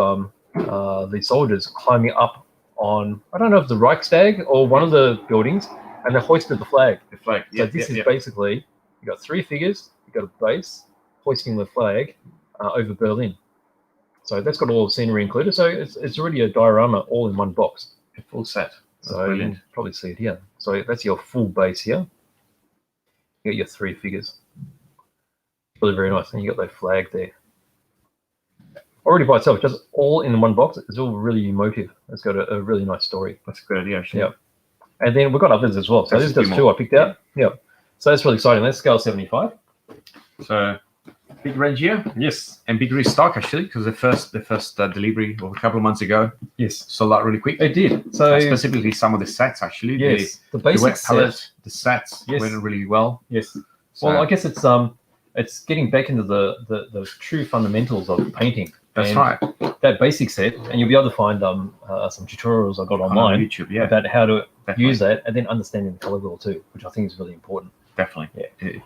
the soldiers climbing up on, I don't know if the Reichstag or one of the buildings, and they hoisted the flag. The flag. So this is basically, you got three figures, you got a base hoisting the flag over Berlin. So that's got all the scenery included. So it's already a diorama all in one box. A full set. So you can probably see it here. So that's your full base here. You got your three figures. Really very nice. And you got that flag there. Already by itself, just all in one box. It's all really emotive. It's got a really nice story. That's a good idea, actually. Yeah. And then we've got others as well. So there's just two I picked out. Yeah. So that's really exciting. That's scale 75. So big range here. Yes. And big restock, actually, because the first delivery of a couple of months ago sold out really quick. It did. So specifically some of the sets, actually. Yes. The basic wet palette, set. the sets went really well. Yes. So, well, I guess it's getting back into the true fundamentals of painting. That's right. That basic set, and you'll be able to find some tutorials I got online on YouTube, about how to use that, and then understanding the color wheel too, which I think is really important. Definitely. Yeah.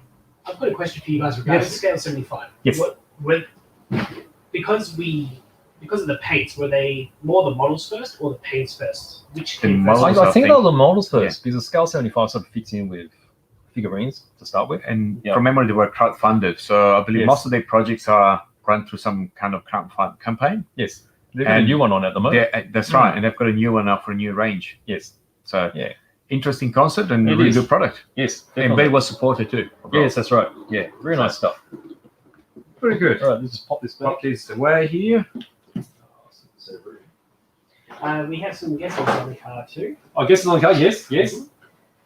I've got a question for you guys regarding scale 75. Yes. Because of the paints, were they more the models first or the paints first? Which The came models, first? I think they're the models first, because the scale 75 sort of fits in with figurines to start with. And from memory, they were crowdfunded. So I believe most of their projects are run through some kind of crowdfund campaign. Yes. They've got a new one on at the moment. That's right. And they've got a new one up for a new range. Yes. So interesting concept and a really good product. Yes. And very well supported too. Yes, that's right. Yeah. Very nice stuff. Very good. All right, let's just pop this back. Pop this away here. We have some guesses on the car too. Oh, guesses on the car? Yes. Yes.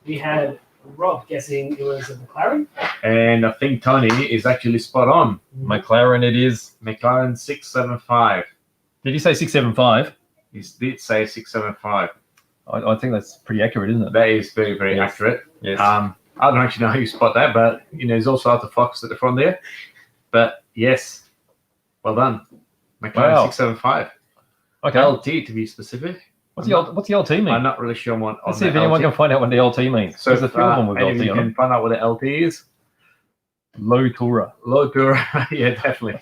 We had Rob guessing it was a McLaren. And I think Tony is actually spot on. McLaren it is. McLaren 675. Did you say 675? He did say 675. I think that's pretty accurate, isn't it? That is very, very accurate. Yes. I don't actually know how you spot that, but there's also autofocus at the front there. But yes, well done. McLaren 675. Okay. LT to be specific. What's the LT mean? I'm not really sure what. Let's see if anyone can find out what the LT means. So there's a few of them with LT you on can them. find out what the LT is. Low tourer. Low tourer. Yeah, definitely.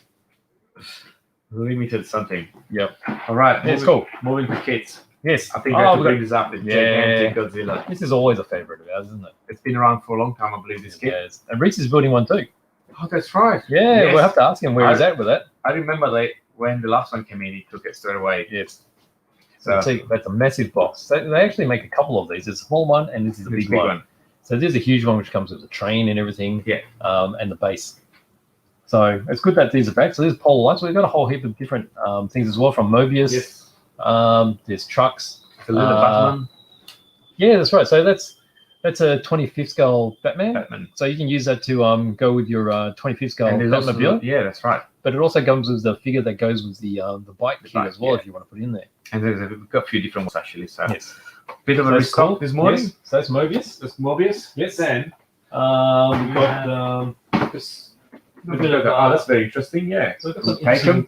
Limited something. Yep. All right. It's cool. Moving to kits. Yes. I think we have to bring this up. The gigantic Godzilla. This is always a favorite of ours, isn't it? It's been around for a long time, I believe, this kit. Yes. And Reese is building one too. Oh, that's right. Yeah, Yes. we'll have to ask him where he's at with that. I remember when the last one came in, he took it straight away. Yes. So see, that's a massive box. They actually make a couple of these. There's a small one and this is a big one. So there's a huge one which comes with the train and everything. Yeah. And the base. So it's good that these are back. So there's polar lights. We've got a whole heap of different things as well from Mobius. Yes. There's trucks. The little Batman. Yeah, that's right. So that's a 25th scale Batman. So you can use that to go with your 25th scale Batmobile. Yeah, that's right. But it also comes with the figure that goes with the bike kit as well, if you want to put it in there. And we've got a few different ones actually. So yes. Bit of a restock this morning. Yes. So that's Mobius. That's Mobius. Yes. Then we've got that's very interesting. Yeah. So Takom.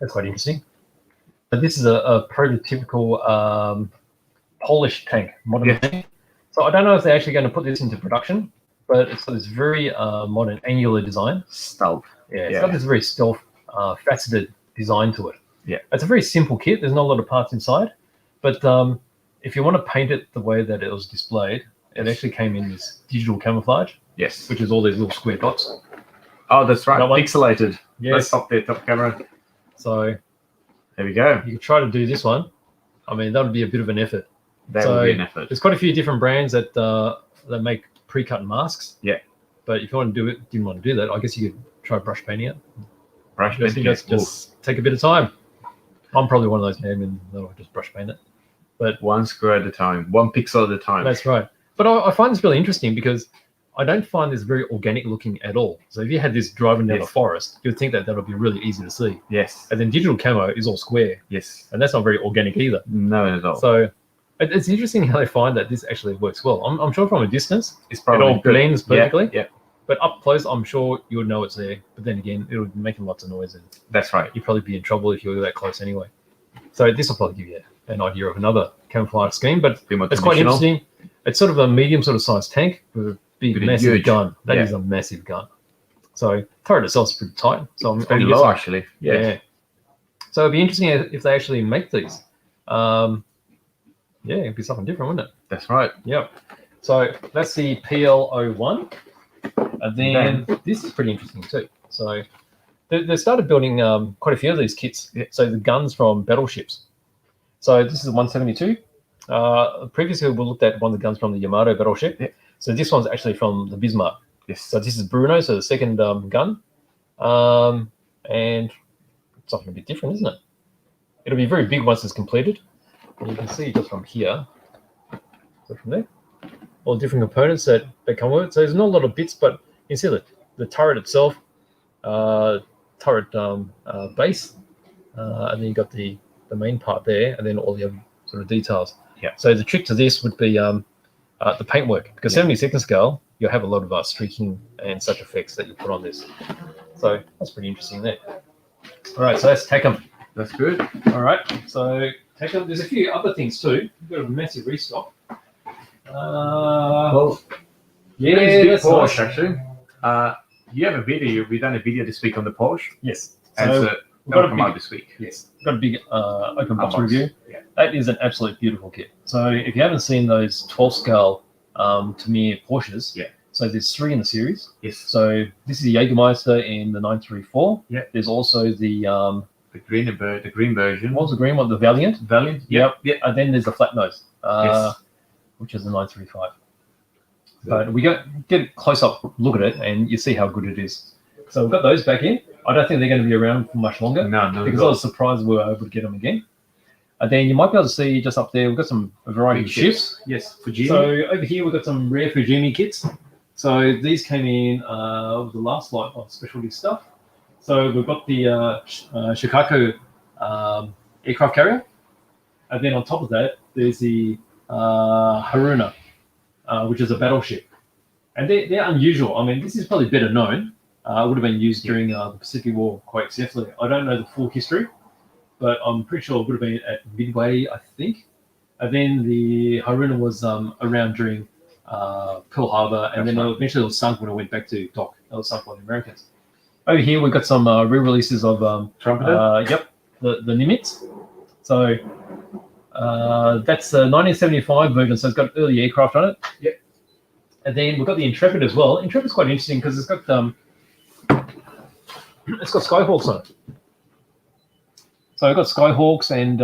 That's quite interesting. But this is a prototypical Polish tank, modern tank. So I don't know if they're actually going to put this into production, but it's got this very modern angular design. Stealth. Yeah, it's got this very stealth, faceted design to it. Yeah. It's a very simple kit. There's not a lot of parts inside, but if you want to paint it the way that it was displayed, it actually came in this digital camouflage. Yes. Which is all these little square dots. Oh, that's right. That one? Pixelated. Yes. Let's stop there, top camera. So there we go. you could try to do this one. I mean, that would be a bit of an effort. That would be an effort. There's quite a few different brands that that make pre-cut masks. Yeah. But if you want to do it, didn't want to do that, I guess you could try brush painting it. Brush painting. Just take a bit of time. I'm probably one of those men that'll just brush paint it. But one square at a time, one pixel at a time. That's right. But I find this really interesting because I don't find this very organic looking at all. So if you had this driving down a forest, you'd think that would be really easy to see. Yes. And then digital camo is all square. Yes. And that's not very organic either. No, not at all. So it's interesting how they find that this actually works well. I'm sure from a distance, it's probably it all blends perfectly. Yeah. But up close, I'm sure you would know it's there. But then again, it would be making lots of noise. And that's right. You'd probably be in trouble if you were that close anyway. So this will probably give you an idea of another camouflage scheme. But it's quite interesting. It's sort of a medium sort of sized tank with a big, massive gun. That is a massive gun. So turret itself is pretty tight. So I'm pretty low, actually. Yeah. So it'd be interesting if they actually make these. Yeah, it'd be something different, wouldn't it? That's right. Yep. So that's the PL01. And then this is pretty interesting too. So they started building quite a few of these kits. Yeah. So the guns from battleships. So this is 172. Previously, we looked at one of the guns from the Yamato battleship. Yeah. So this one's actually from the Bismarck. Yes. So this is Bruno, so the second gun. And it's something a bit different, isn't it? It'll be very big once it's completed. And you can see just from here. So from there, all the different components that come with it. So there's not a lot of bits, but you can see the turret itself, turret base, and then you got the main part there, and then all the other sort of details. Yeah. So the trick to this would be the paintwork, because 72nd scale, you'll have a lot of streaking and such effects that you put on this. So that's pretty interesting there. All right, so that's Takom. That's good. All right, so Takom. There's a few other things too. We've got a massive restock. Well, yeah, that's Porsche nice. Actually. You have a video. We've done a video this week on the Porsche. Yes. And so we've got come out this week. Yes. Got a big open box Unbox. review. Yeah. That is an absolutely beautiful kit. So if you haven't seen those 12 scale Tamiya Porsches, yeah. So there's 3 in the series. Yes. So this is the Jägermeister in the 934. Yeah. There's also the green version. What was the green one? The Valiant. Valiant. Yep. Yeah. And then there's the flat nose. Yes. Which is the 935. But we get a close-up look at it, and you see how good it is. So we've got those back in. I don't think they're going to be around for much longer. No. Because I was surprised we were able to get them again. And then you might be able to see just up there, we've got a variety of ships. Yes, FUJIMI. So over here, we've got some rare FUJIMI kits. So these came in with the last lot of specialty stuff. So we've got the Shikaku aircraft carrier. And then on top of that, there's the Haruna, which is a battleship. And they're unusual. I mean, this is probably better known. It would have been used during the Pacific War quite successfully. I don't know the full history, but I'm pretty sure it would have been at Midway, I think. And then the Haruna was around during Pearl Harbor, and then eventually it was sunk when it went back to dock. It was sunk by the Americans. Over here, we've got some re-releases of Trumpeter. Yep, the Nimitz. So that's the 1975 version, so it's got early aircraft on it. Yep. And then we've got the Intrepid as well. Intrepid's quite interesting because it's got Skyhawks on it. So I've got Skyhawks and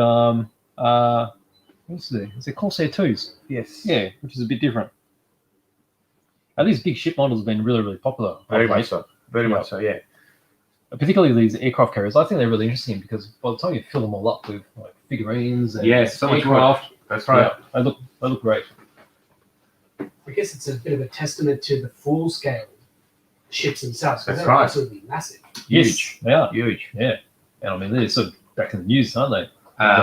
what's there? Is it Corsair 2s? Yes. Yeah, which is a bit different. Now, these big ship models have been really, really popular. Very much so. Very much so, yeah. Particularly these aircraft carriers. I think they're really interesting because by the time you fill them all up with like figurines and so much aircraft, that's right. Yeah, they look great. I guess it's a bit of a testament to the full scale ships themselves. That's they're right. absolutely massive. Yes, they are. Huge. Yeah. And I mean, they're sort of back in the news, aren't they?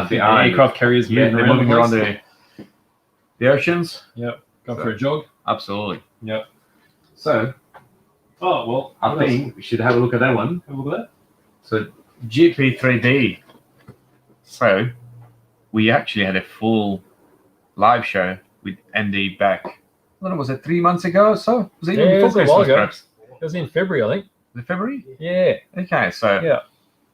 They are. Aircraft carriers Yeah, they're moving around the oceans. Yep. Go for a jog. Absolutely. Yep. So, Oh, well. I think we should have a look at that one. Have a look at that. So, GP3D. So we actually had a full live show with Andy back. I don't know, was it 3 months ago or so? Was it even Yeah, it before was a while Christmas, ago. perhaps? It was in February, I think. Was it February? Yeah. Okay, so Yeah.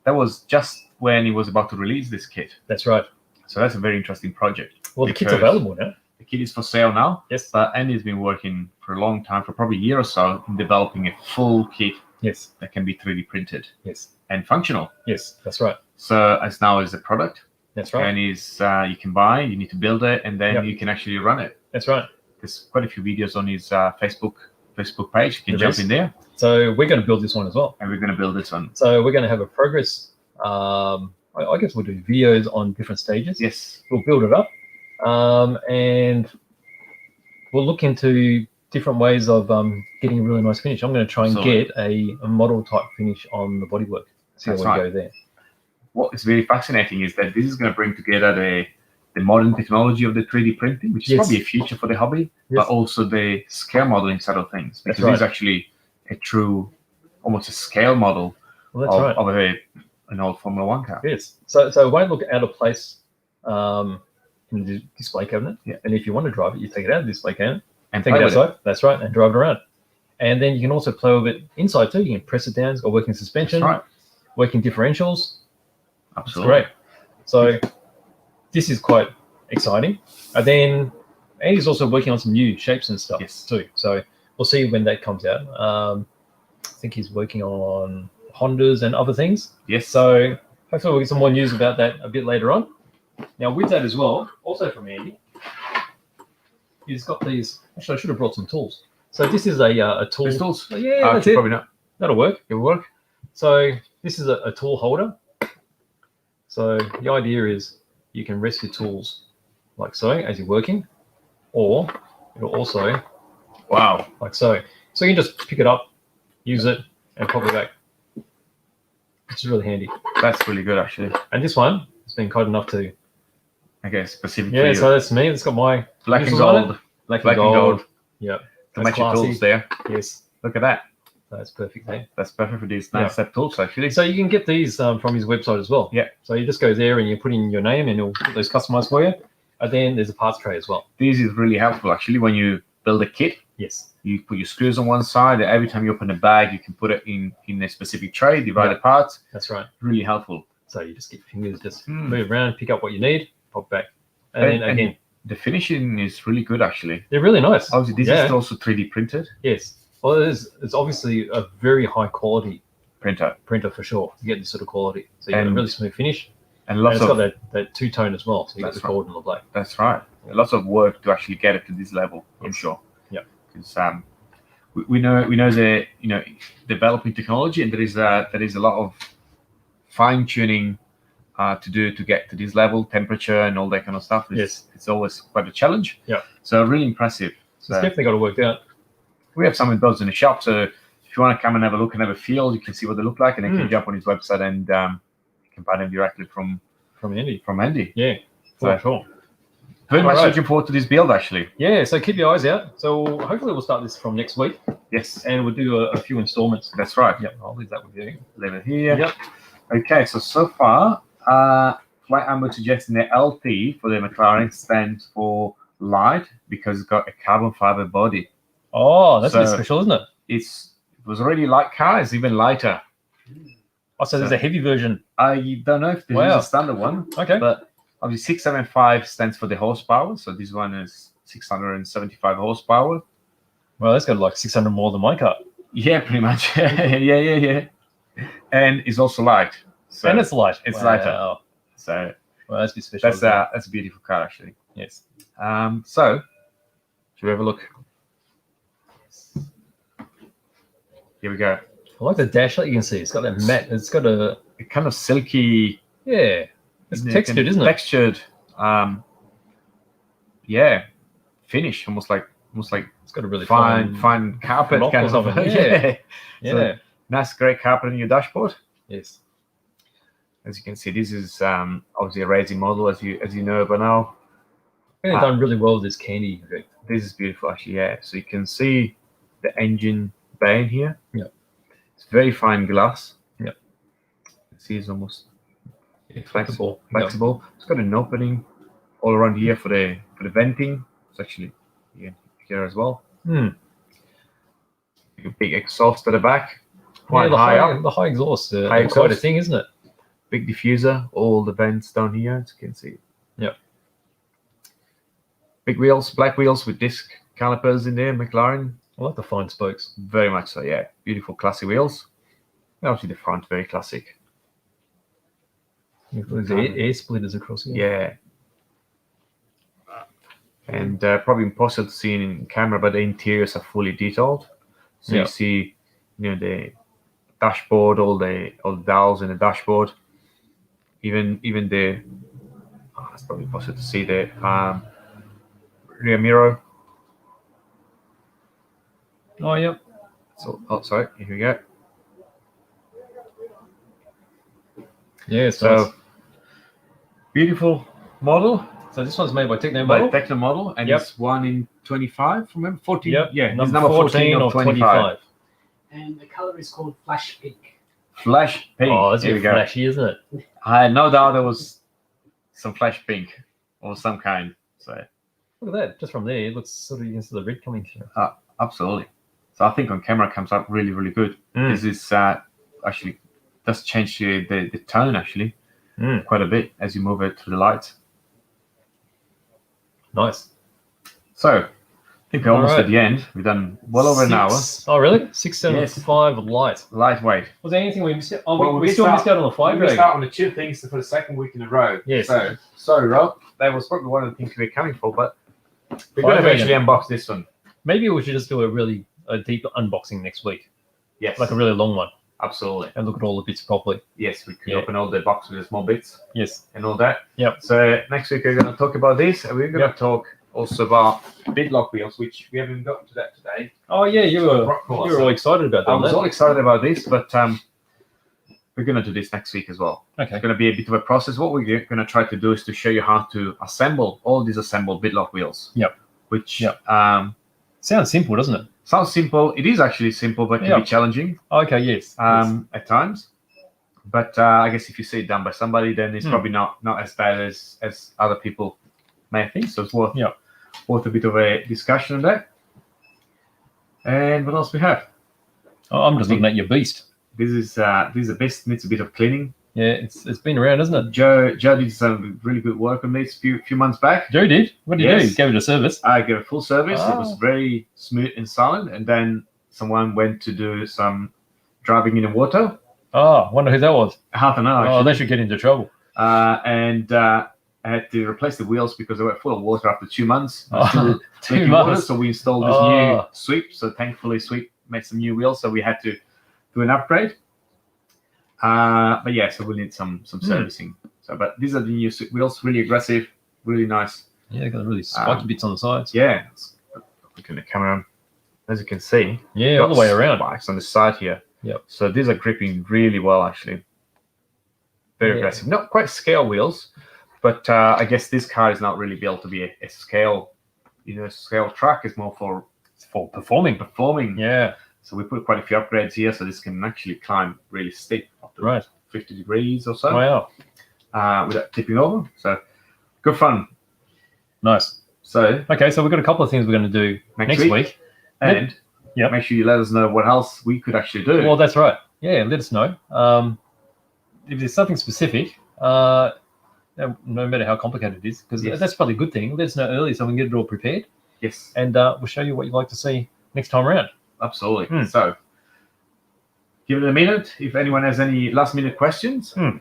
that was just when he was about to release this kit. That's right. So that's a very interesting project. Well, the kit's because available now. The kit is for sale now. Yes. But Andy's been working for a long time, for probably a year or so, in developing a full kit Yes. that can be 3D printed Yes. and functional. Yes. That's right. So as now is a product, That's right. and is you can buy, you need to build it, and then Yep. you can actually run it. That's right. There's quite a few videos on his Facebook page. You can There jump is. in there, So we're going to build this one as well. and we're going to build this one. So we're going to have a progress. I guess we'll do videos on different stages. Yes. We'll build it up, and we'll look into different ways of getting a really nice finish. I'm going to try and Absolutely. get a model type finish on the bodywork. See That's how we right. go there. What is very fascinating is that this is going to bring together the modern technology of the 3D printing, which is Yes. probably a future for the hobby, Yes. but also the scale modeling side of things, That's because right. it's actually a true, almost a scale model Well, that's right. of an old Formula One car. Yes. So it won't look out of place in the display cabinet. Yeah. And if you want to drive it, you take it out of the display cabinet, And take it play with it. outside. That's right, and drive it around. And then you can also play with it inside too. You can press it down. It's got working suspension, That's right. working differentials. It's Absolutely. great. So this is quite exciting. And then Andy's also working on some new shapes and stuff Yes. too. So we'll see when that comes out. I think he's working on Hondas and other things. Yes. So hopefully we'll get some more news about that a bit later on. Now with that as well, also from Andy, he's got these. Actually, I should have brought some tools. So this is a tool. Pistols? Oh, yeah, that's Actually, it. probably not. That'll work. It'll work. So this is a tool holder. So the idea is you can rest your tools like so as you're working, or it'll also Wow. like so. So you can just pick it up, use it, and pop it back. Which is really handy. That's really good, actually. And this one has been kind enough to. I guess specifically Yeah, so that's me. It's got my black and initials on it. gold. black Black and gold. Yeah, To that's match your classy. tools there. Yes, Look at that. that's perfect. Eh? That's perfect for these nice step tools, actually. So you can get these from his website as well. Yeah. So you just go there and you put in your name and he'll put those customized for you. And then there's a parts tray as well. This is really helpful, actually, when you build a kit. Yes. You put your screws on one side. Every time you open a bag, you can put it in a specific tray, divide Yeah. the parts. That's right. Really helpful. So you just get your fingers, just Hmm. move around, pick up what you need, pop back. And And- then again, The finishing is really good, actually. they're really nice. Obviously, this Yeah. is also 3D printed Yes. Well, it's obviously a very high quality printer. printer for sure to get this sort of quality. So you get a And really smooth finish. And And lots it's got of, that two-tone as well. So you get That's the gold and the black. that's right. Lots of work to actually get it to this level, I'm Yes. sure. Yeah. Because we know the developing technology, and there is a lot of fine tuning to do to get to this level, temperature and all that kind of stuff. It's always quite a challenge. Yeah. So really impressive. So it's definitely got to work out. We have some of those in the shop, so if you want to come and have a look and have a feel, you can see what they look like, and then you can jump on his website and you can buy them directly from Andy. Andy. Yeah, for So- sure. Very much Alright. looking forward to this build, actually. Yeah, so keep your eyes out. So hopefully we'll start this from next week, Yes, and we'll do a few installments. that's right. Yep, I'll leave that with you. Leave it here. Yep. Okay, so far, Flight Armour suggesting the LT for the Mclaren stands for light because it's got a carbon fiber body. Oh, that's a bit So- special, isn't it? It was already light car, it's even lighter. Oh, so there's a heavy version. I don't know if this Wow. is a standard one, Okay. but obviously 675 stands for the horsepower. So this one is 675 horsepower. Well, that's got like 600 more than my car. Yeah, pretty much. yeah. And it's also light. So And it's light. It's Wow. lighter. So Well, that's a bit special. that's a beautiful car, actually. Yes. So should we have a look? Here we go. I like the dash light you can see. It's got that matte. It's got a, A kind of silky, yeah. It's textured, isn't it? Textured, finish, almost like It's got a really fine carpet knock kind or of. something. Yeah. So, Yeah. nice, great carpet on your dashboard. Yes. As you can see, this is obviously a racing model, as you know by now. They've done really well with this candy effect. This is beautiful, actually. Yeah, so you can see the engine bay in here. Yeah. It's very fine glass. Yeah. See, it's almost Flexible. flexible. It's got an opening all around here for the venting. It's actually here as well. Hmm. A big exhaust at the back, quite the high up. The high exhaust, High quite a exhaust. thing, isn't it? Big diffuser, all the vents down here, as you can see. Yep. Big wheels, black wheels with disc calipers in there, Mclaren. I like the fine spokes. Very much so, yeah. Beautiful, classy wheels. And obviously the front, very classic. There's air splitters across here. Yeah. And probably impossible to see in camera, but the interiors are fully detailed. So you see, the dashboard, all the dials in the dashboard. Even the it's probably possible to see the rear mirror. Oh, yep. So, sorry, here we go. Yeah, it's So nice. beautiful model So this one's made by TECNOMODEL. by TECNOMODEL, and it's 1 in 25. Remember 14? Yep. Yeah, it's number number 14 of 25. And the color is called Flash Pink. Flash pink. Oh, it's a Here we bit go. flashy, isn't it? I had no doubt there was some flash pink or some kind. So Look at that. Just from there, it looks sort of, you can see the red coming through. absolutely. So I think on camera it comes up really, really good. This is actually does change the tone actually quite a bit as you move it through the lights. Nice. So I think we're almost Alright. at the end. We've done well over an hour. Oh, really? 675 light. Lightweight. Was there anything we missed out? Oh, Well, we still missed out on the fire We missed dragon. out on the 2 things for the second week in a row. Yes. So sorry, Rob. That was probably one of the things we were coming for, but we're going to Fire eventually unbox this one. Maybe we should just do a deep unboxing next week, Yes. like a really long one, Absolutely. and look at all the bits properly. Yes, we can Yeah. open all the box with the small bits Yes. and all that. Yep. So next week we're going to talk about this, and we're going Yep. to talk also about bit lock wheels, which we haven't gotten to that today. Oh yeah, you were Rockcrawler. all excited about that. I was weren't all excited about this, but we're going to do this next week as well. you? It's Okay. going to be a bit of a process. What we're going to try to do is to show you how to assemble all these assembled bit lock wheels. Yep. Which Yep. Sounds simple, doesn't it? sounds simple. It is actually simple, but can Yep. be challenging Okay. Yes. at times. But I guess if you see it done by somebody, then it's Hmm. probably not as bad as other people may think. So it's worth Yep. worth a bit of a discussion on that. And what else we have? Oh, I'm just looking at your beast. This is the best. Needs a bit of cleaning. Yeah, it's been around, isn't it? Joe did some really good work on this few months back. Joe did. What did you Yes. do? Gave it a service. I gave a full service. It Ah. was very smooth and silent. And then someone went to do some driving in the water. Oh, wonder who that was. Half an hour. Oh, Actually. they should get into trouble. And I had to replace the wheels because they were full of water after 2 months. Oh, Still 2 making water, months. so we installed this Oh. new sweep. So thankfully, sweep made some new wheels. So we had to do an upgrade. But yeah, so we'll need some servicing. So, but these are the new sweep wheels. Really aggressive, really nice. Yeah, they got the really spiky bits on the sides. Yeah. Look in the camera. As you can see, Yeah, all the way around. spikes on the side here. Yep. So these are gripping really well, actually. Very Yeah. aggressive. Not quite scale wheels, but I guess this car is not really built to be a scale, scale track. It's more for Performing. performing. Yeah, So we put quite a few upgrades here, so this can actually climb really steep, up to right. 50 degrees or so, Wow. without tipping over. So good fun. Nice. So Okay, so we've got a couple of things we're going to do Next next week. week. and Yep. make sure you let us know what else we could actually do. Well, that's right. Yeah, let us know. If there's something specific, no matter how complicated it is, because Yes. that's probably a good thing. Let us know early so we can get it all prepared, Yes, and we'll show you what you'd like to see next time around. absolutely. Hmm. So give it a minute if anyone has any last minute questions. Hmm.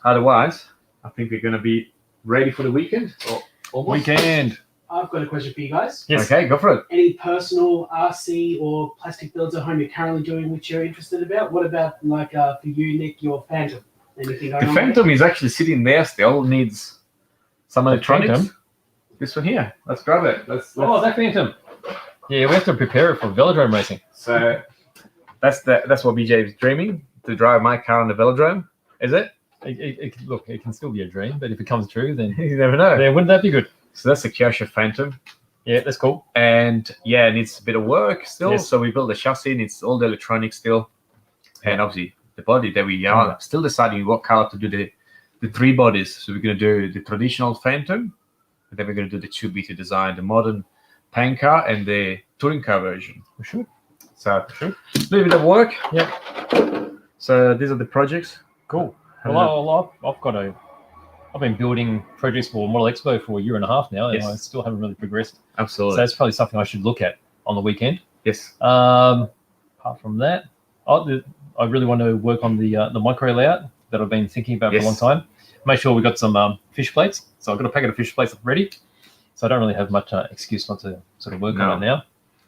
Otherwise, I think we're going to be ready for the weekend. Or almost. Weekend. I've got a question for you guys. Yes. Okay, go for it. Any personal RC or plastic builds at home you're currently doing which you're interested about? What about like for you, Nick, your Phantom? Anything going The on? Phantom is actually sitting there still. Needs some The electronics. Phantom? This one here. Let's grab it. Let's Oh, that Phantom. Yeah, we have to prepare it for velodrome racing. So that's what BJ is dreaming, to drive my car on the velodrome. Is it? Look, it can still be a dream, but if it comes true, then You never know. wouldn't that be good? So that's the Kyosho Phantom. Yeah, that's cool. And yeah, it needs a bit of work still. Yes. So we built the chassis, needs all the electronics still. And obviously the body that we are still deciding what color to do the 3 bodies. So we're going to do the traditional Phantom, and then we're going to do the 2BT design, the modern paint car, and the touring car version. We should. So a little bit of work. Yeah. So these are the projects. Cool. Well, I've been building projects for Model Expo for a year and a half now, and I still haven't really progressed. Absolutely. So that's probably something I should look at on the weekend. Yes. Apart from that, I really want to work on the micro layout that I've been thinking about for a long time. Make sure we got some fish plates. So I've got a packet of fish plates ready. So I don't really have much excuse not to sort of work on it now.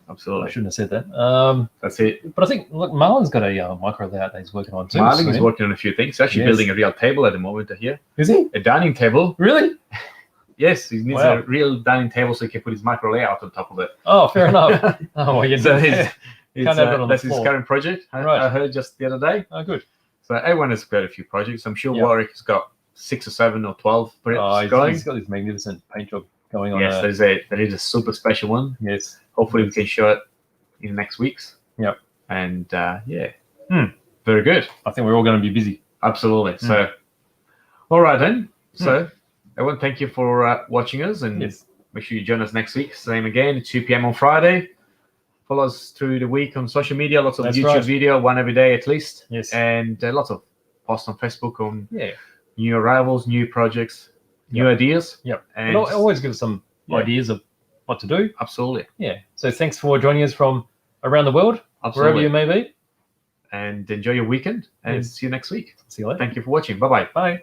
Absolutely. I shouldn't have said that. That's it. But I think, look, Marlon's got a micro layout that he's working on too. Marlon is working on a few things. He's actually building a real table at the moment here. Is he? A dining table. Really? Yes, he needs a real dining table so he can put his micro layout on top of it. Oh, fair enough. Oh, well, so that's his current project. I heard just the other day. Oh, good. So everyone has got a few projects. I'm sure Warwick has got 6 or 7 or 12 projects going. He's got this magnificent paint job going on. Yes, there is a super special one. Yes. Hopefully we can show it in next weeks. Yep. And very good. I think we're all going to be busy. Absolutely. So, all right then. So, everyone, thank you for watching us, and make sure you join us next week. Same again, 2 p.m. on Friday. Follow us through the week on social media. Lots of YouTube video, one every day at least. Yes. And lots of posts on Facebook on new arrivals, new projects, new ideas. Yep. And always give us some ideas of what to do. Absolutely. Yeah. So thanks for joining us from around the world, wherever you may be. And enjoy your weekend, and see you next week. See you later. Thank you for watching. Bye-bye. Bye.